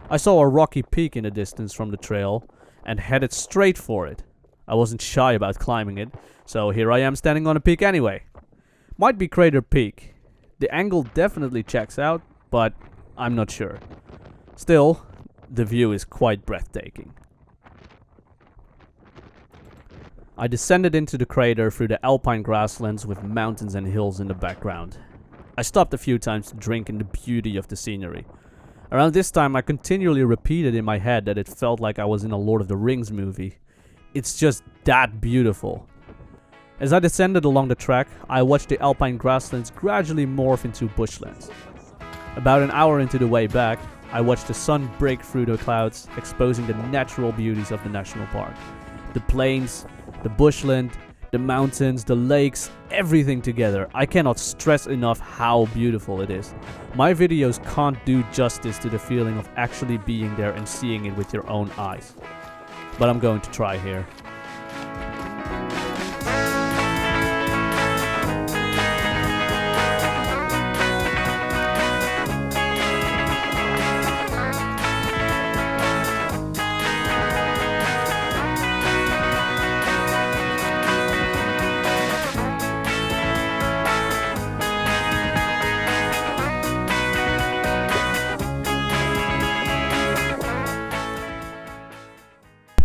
I saw a rocky peak in the distance from the trail and headed straight for it. I wasn't shy about climbing it, so here I am standing on a peak anyway. Might be Crater Peak. The angle definitely checks out, but I'm not sure. Still, the view is quite breathtaking. I descended into the crater through the alpine grasslands with mountains and hills in the background. I stopped a few times to drink in the beauty of the scenery. Around this time I continually repeated in my head that it felt like I was in a Lord of the Rings movie. It's just that beautiful. As I descended along the track, I watched the alpine grasslands gradually morph into bushlands. About an hour into the way back, I watched the sun break through the clouds, exposing the natural beauties of the national park. The plains, the bushland, the mountains, the lakes, everything together. I cannot stress enough how beautiful it is. My videos can't do justice to the feeling of actually being there and seeing it with your own eyes. But I'm going to try here.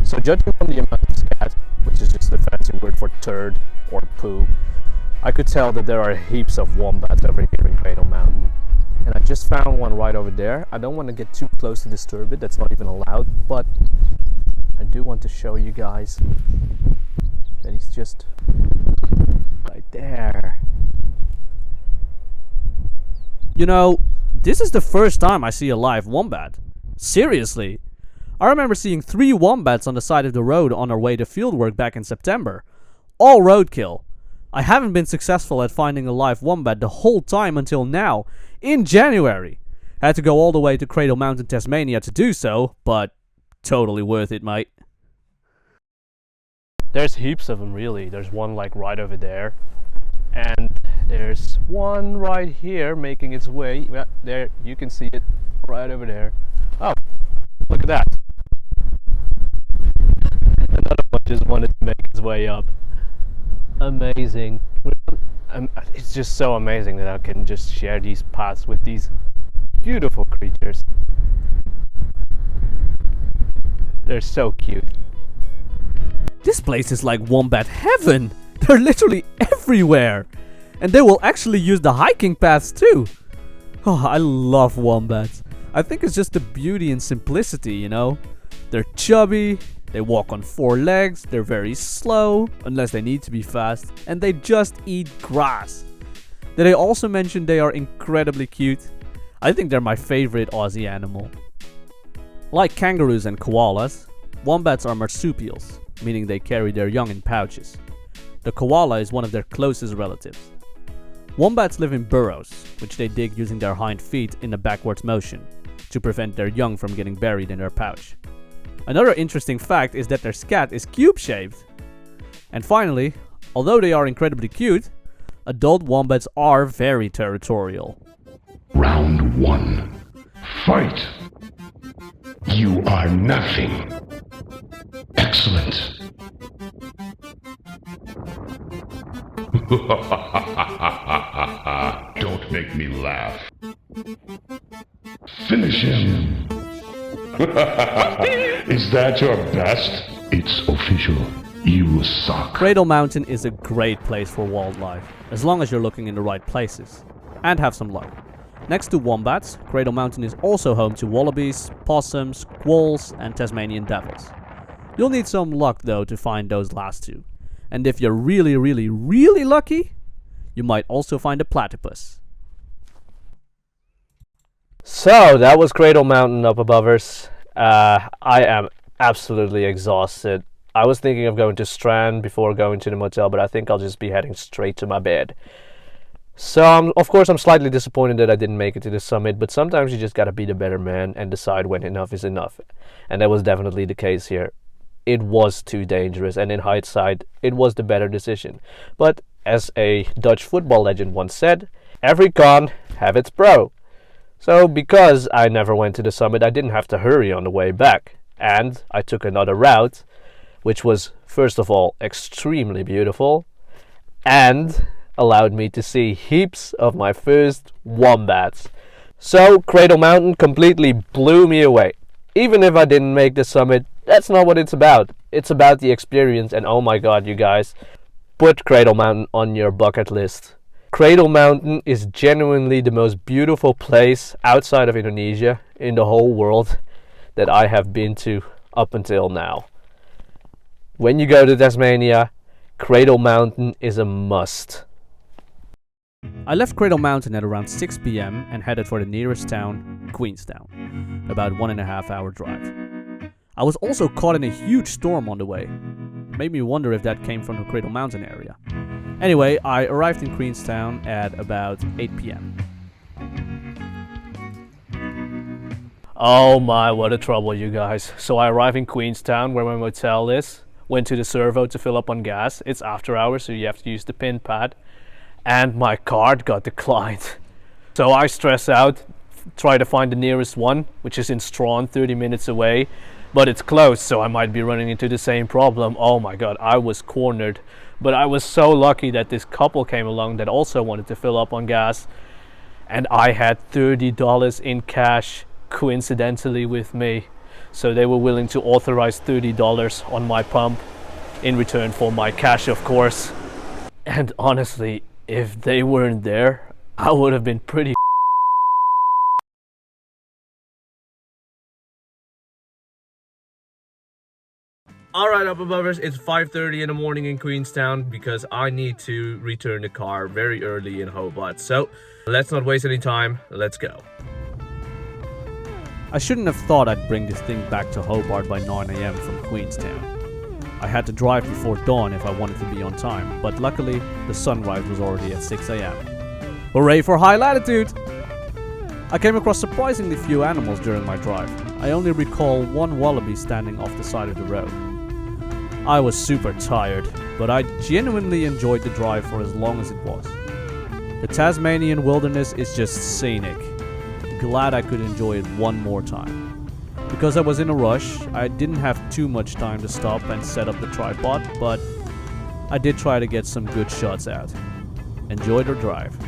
So judging from the amount of scat, which is just a fancy word for turd or poo, I could tell that there are heaps of wombats over here in Cradle Mountain. And I just found one right over there. I don't want to get too close to disturb it, that's not even allowed, but I do want to show you guys that he's just right there. You know, this is the first time I see a live wombat. Seriously. I remember seeing 3 wombats on the side of the road on our way to fieldwork back in September. All roadkill. I haven't been successful at finding a live wombat the whole time until now, in January. Had to go all the way to Cradle Mountain, Tasmania to do so, but totally worth it, mate. There's heaps of them really. There's one like right over there. And there's one right here making its way. Yeah, there, you can see it right over there. Oh, look at that. Another one just wanted to make its way up. Amazing. It's just so amazing that I can just share these paths with these beautiful creatures. They're so cute. This place is like wombat heaven. They're literally everywhere. And they will actually use the hiking paths too. Oh, I love wombats. I think it's just the beauty and simplicity, you know. They're chubby, they walk on 4 legs, they're very slow, unless they need to be fast, and they just eat grass. Did I also mention they are incredibly cute? I think they're my favorite Aussie animal. Like kangaroos and koalas, wombats are marsupials, meaning they carry their young in pouches. The koala is one of their closest relatives. Wombats live in burrows, which they dig using their hind feet in a backwards motion, to prevent their young from getting buried in their pouch. Another interesting fact is that their scat is cube-shaped. And finally, although they are incredibly cute, adult wombats are very territorial. Round 1. Fight! You are nothing. Excellent. Don't make me laugh. Finish him. Is that your best? It's official. You suck. Cradle Mountain is a great place for wildlife, as long as you're looking in the right places. And have some luck. Next to wombats, Cradle Mountain is also home to wallabies, possums, quolls, and Tasmanian devils. You'll need some luck though to find those last 2. And if you're really lucky, you might also find a platypus. So that was Cradle Mountain up above us. I am absolutely exhausted. I was thinking of going to Strand before going to the motel, but I think I'll just be heading straight to my bed. So of course I'm slightly disappointed that I didn't make it to the summit, but sometimes you just gotta be the better man and decide when enough is enough. And that was definitely the case here. It was too dangerous, and in hindsight, it was the better decision. But as a Dutch football legend once said, every con have its pro. So because I never went to the summit, I didn't have to hurry on the way back. And I took another route, which was, first of all, extremely beautiful, and allowed me to see heaps of my first wombats. So Cradle Mountain completely blew me away. Even if I didn't make the summit, that's not what it's about. It's about the experience, and oh my god, you guys, put Cradle Mountain on your bucket list. Cradle Mountain is genuinely the most beautiful place outside of Indonesia in the whole world that I have been to up until now. When you go to Tasmania, Cradle Mountain is a must. I left Cradle Mountain at around 6 PM and headed for the nearest town, Queenstown, about 1.5 hour drive. I was also caught in a huge storm on the way. Made me wonder if that came from the Cradle Mountain area. Anyway, I arrived in Queenstown at about 8 PM. Oh my, what a trouble, you guys. So I arrived in Queenstown, where my motel is, went to the servo to fill up on gas. It's after hours, so you have to use the pin pad. And my card got declined. So I stress out, try to find the nearest one, which is in Strawn, 30 minutes away. But it's closed, so I might be running into the same problem. Oh my god, I was cornered. But I was so lucky that this couple came along that also wanted to fill up on gas. And I had $30 in cash, coincidentally, with me. So they were willing to authorize $30 on my pump in return for my cash, of course. And honestly, if they weren't there, I would have been pretty Alright, up abovers, it's 5:30 in the morning in Queenstown because I need to return the car very early in Hobart. So, let's not waste any time, let's go. I shouldn't have thought I'd bring this thing back to Hobart by 9 AM from Queenstown. I had to drive before dawn if I wanted to be on time, but luckily, the sunrise was already at 6 AM. Hooray for high latitude! I came across surprisingly few animals during my drive. I only recall one wallaby standing off the side of the road. I was super tired, but I genuinely enjoyed the drive for as long as it was. The Tasmanian wilderness is just scenic. Glad I could enjoy it one more time. Because I was in a rush, I didn't have too much time to stop and set up the tripod, but I did try to get some good shots out. Enjoy the drive.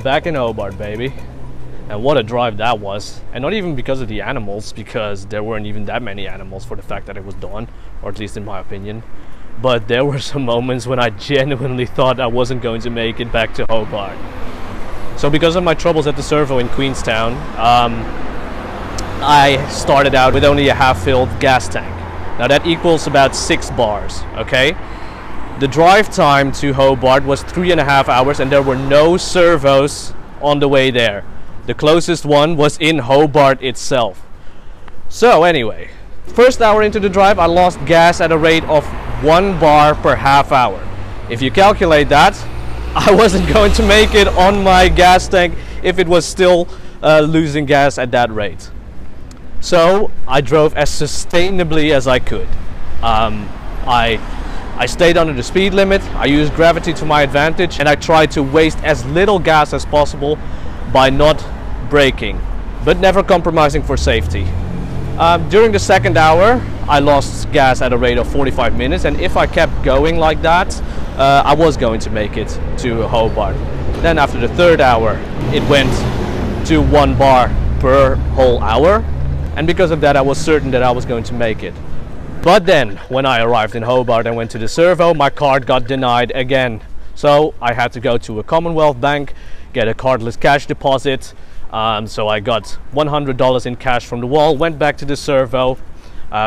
Back in Hobart, baby. And what a drive that was. And not even because of the animals, because there weren't even that many animals for the fact that it was dawn, or at least in my opinion. But there were some moments when I genuinely thought I wasn't going to make it back to Hobart. So because of my troubles at the servo in Queenstown, I started out with only a half-filled gas tank. Now that equals about 6 bars, okay? The drive time to Hobart was 3.5 hours and there were no servos on the way there. The closest one was in Hobart itself. So anyway, first hour into the drive I lost gas at a rate of 1 bar per half hour. If you calculate that, I wasn't going to make it on my gas tank if it was still losing gas at that rate. So I drove as sustainably as I could. I stayed under the speed limit, I used gravity to my advantage, and I tried to waste as little gas as possible by not braking, but never compromising for safety. During the second hour, I lost gas at a rate of 45 minutes, and if I kept going like that, I was going to make it to Hobart. Then after the third hour, it went to 1 bar per whole hour, and because of that, I was certain that I was going to make it. But then, when I arrived in Hobart and went to the servo, my card got denied again. So I had to go to a Commonwealth bank, get a cardless cash deposit. So I got $100 in cash from the wall, went back to the servo,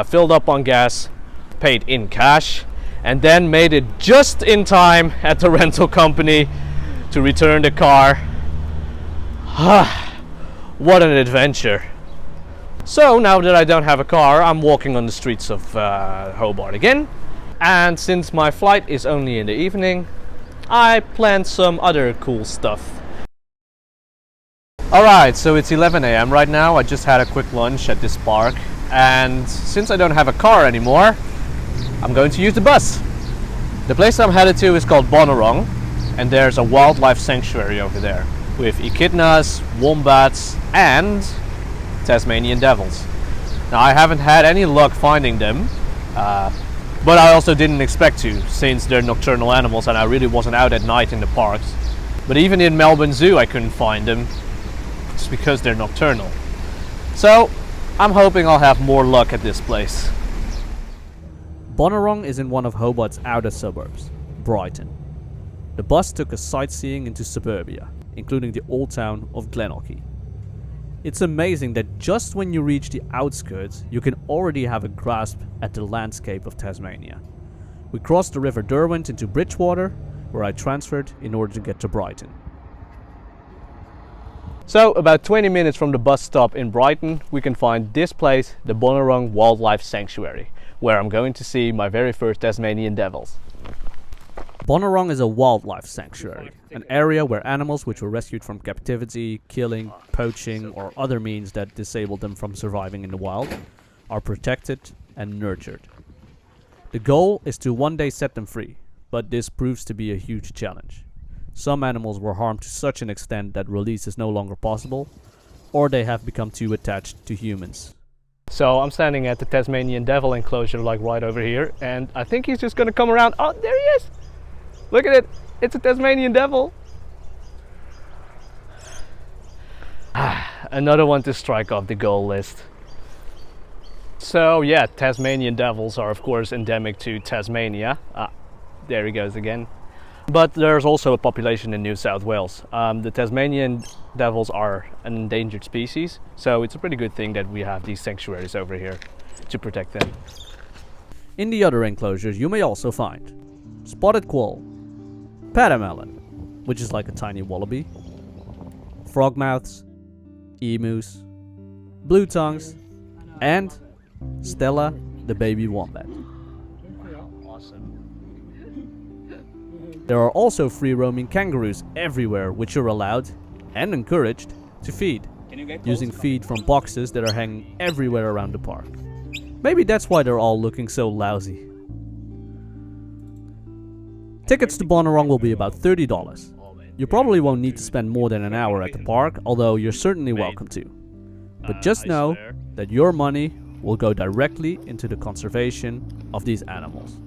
filled up on gas, paid in cash, and then made it just in time at the rental company to return the car. What an adventure. So now that I don't have a car, I'm walking on the streets of Hobart again. And since my flight is only in the evening, I planned some other cool stuff. Alright, so it's 11 AM right now. I just had a quick lunch at this park. And since I don't have a car anymore, I'm going to use the bus. The place I'm headed to is called Bonorong. And there's a wildlife sanctuary over there with echidnas, wombats, and Tasmanian devils. Now I haven't had any luck finding them, but I also didn't expect to, since they're nocturnal animals and I really wasn't out at night in the parks. But even in Melbourne Zoo I couldn't find them, just because they're nocturnal. So I'm hoping I'll have more luck at this place. Bonorong is in one of Hobart's outer suburbs, Brighton. The bus took us sightseeing into suburbia, including the old town of Glenorchy. It's amazing that just when you reach the outskirts, you can already have a grasp at the landscape of Tasmania. We crossed the River Derwent into Bridgewater, where I transferred in order to get to Brighton. So about 20 minutes from the bus stop in Brighton, we can find this place, the Bonorong Wildlife Sanctuary, where I'm going to see my very first Tasmanian devils. Bonorong is a wildlife sanctuary, an area where animals which were rescued from captivity, killing, poaching, or other means that disable them from surviving in the wild are protected and nurtured. The goal is to one day set them free, but this proves to be a huge challenge. Some animals were harmed to such an extent that release is no longer possible, or they have become too attached to humans. So I'm standing at the Tasmanian devil enclosure, like right over here, and I think he's just gonna come around. Oh, there he is! Look at it! It's a Tasmanian devil! Another one to strike off the goal list. So yeah, Tasmanian devils are of course endemic to Tasmania. There he goes again. But there's also a population in New South Wales. The Tasmanian devils are an endangered species, so it's a pretty good thing that we have these sanctuaries over here to protect them. In the other enclosures you may also find spotted quoll, patamelon, which is like a tiny wallaby, frogmouths, emus, blue tongues, and Stella, the baby wombat. There are also free-roaming kangaroos everywhere, which you're allowed and encouraged to feed, using feed from boxes that are hanging everywhere around the park. Maybe that's why they're all looking so lousy. Tickets to Bonorong will be about $30. You probably won't need to spend more than an hour at the park, although you're certainly welcome to. But just know that your money will go directly into the conservation of these animals.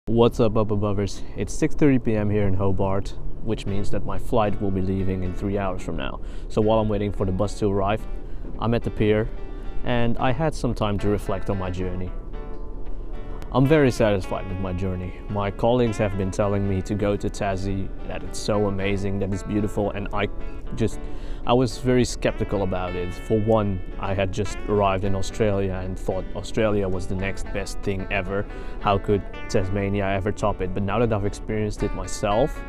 What's up, up abovers? It's 6:30 p.m. here in Hobart, which means that my flight will be leaving in 3 hours from now. So while I'm waiting for the bus to arrive, I'm at the pier and I had some time to reflect on my journey. I'm very satisfied with my journey. My colleagues have been telling me to go to Tassie, that it's so amazing, that it's beautiful, and I was very skeptical about it. For one, I had just arrived in Australia and thought Australia was the next best thing ever. How could Tasmania ever top it? But now that I've experienced it myself,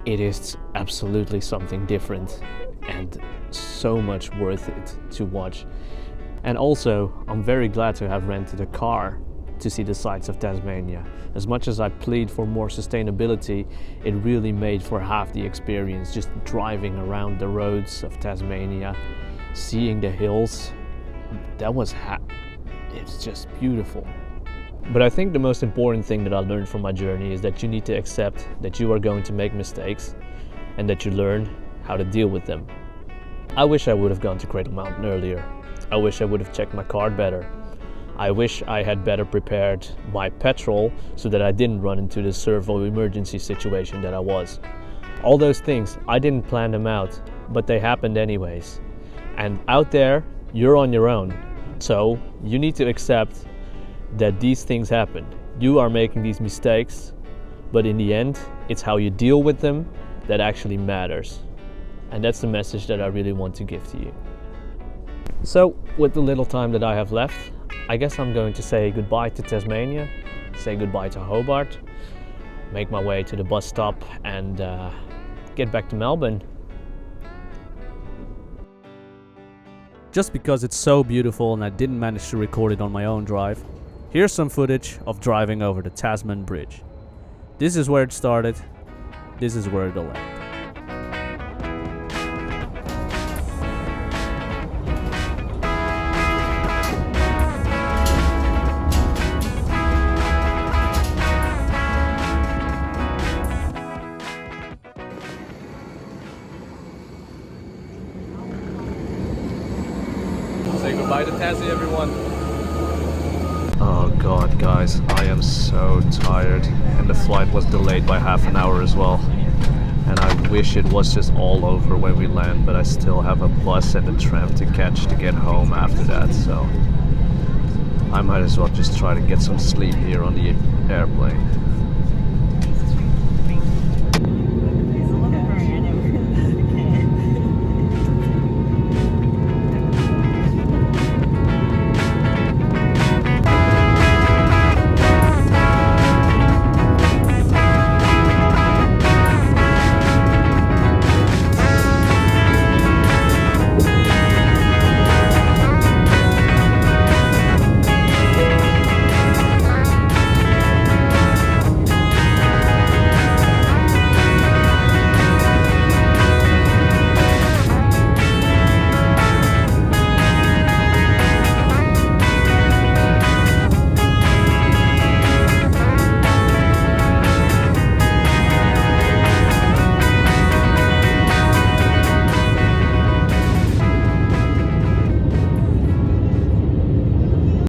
it is absolutely something different and so much worth it to watch. And also, I'm very glad to have rented a car to see the sights of Tasmania. As much as I plead for more sustainability, it really made for half the experience, just driving around the roads of Tasmania, seeing the hills. It's just beautiful. But I think the most important thing that I learned from my journey is that you need to accept that you are going to make mistakes and that you learn how to deal with them. I wish I would have gone to Cradle Mountain earlier. I wish I would have checked my card better. I wish I had better prepared my petrol so that I didn't run into the servo emergency situation that I was. All those things, I didn't plan them out, but they happened anyways. And out there, you're on your own. So you need to accept that these things happen. You are making these mistakes, but in the end, it's how you deal with them that actually matters. And that's the message that I really want to give to you. So, with the little time that I have left, I guess I'm going to say goodbye to Tasmania, say goodbye to Hobart, make my way to the bus stop and get back to Melbourne. Just because it's so beautiful and I didn't manage to record it on my own drive, here's some footage of driving over the Tasman Bridge. This is where it started, this is where it'll end. Say goodbye to Tassie, everyone. Oh god, guys, I am so tired, and the flight was delayed by half an hour as well. And I wish it was just all over when we land, but I still have a bus and a tram to catch to get home after that, so I might as well just try to get some sleep here on the airplane.